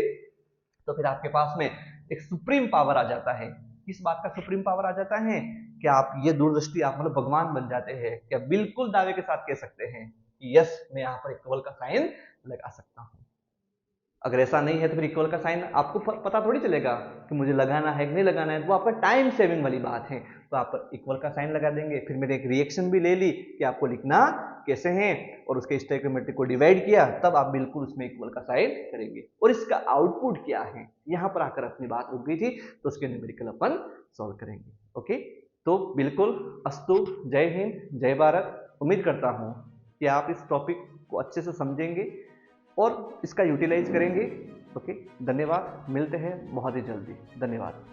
तो फिर आपके पास में एक सुप्रीम पावर आ जाता है। किस बात का सुप्रीम पावर आ जाता है कि आप ये दूरदृष्टि, आप मतलब भगवान बन जाते हैं, क्या बिल्कुल दावे के साथ कह सकते हैं कि यस मैं यहाँ पर इक्वल का साइन लगा सकता हूँ। अगर ऐसा नहीं है तो फिर इक्वल का साइन आपको पता थोड़ी चलेगा कि मुझे लगाना है कि नहीं लगाना है, वो आपका टाइम सेविंग वाली बात है। तो आप इक्वल का साइन लगा देंगे। फिर मैंने एक रिएक्शन भी ले ली कि आपको लिखना कैसे है और उसके स्टोइकियोमेट्रिक को डिवाइड किया, तब आप बिल्कुल उसमें इक्वल का साइन करेंगे। और इसका आउटपुट क्या है, यहाँ पर आकर अपनी बात रुक गई थी, तो उसके न्यूमेरिकल अपन सॉल्व करेंगे। ओके, तो बिल्कुल अस्तु, जय हिंद, जय भारत। उम्मीद करता हूँ कि आप इस टॉपिक को अच्छे से समझेंगे और इसका यूटिलाइज करेंगे। ओके, धन्यवाद, मिलते हैं बहुत ही जल्दी। धन्यवाद।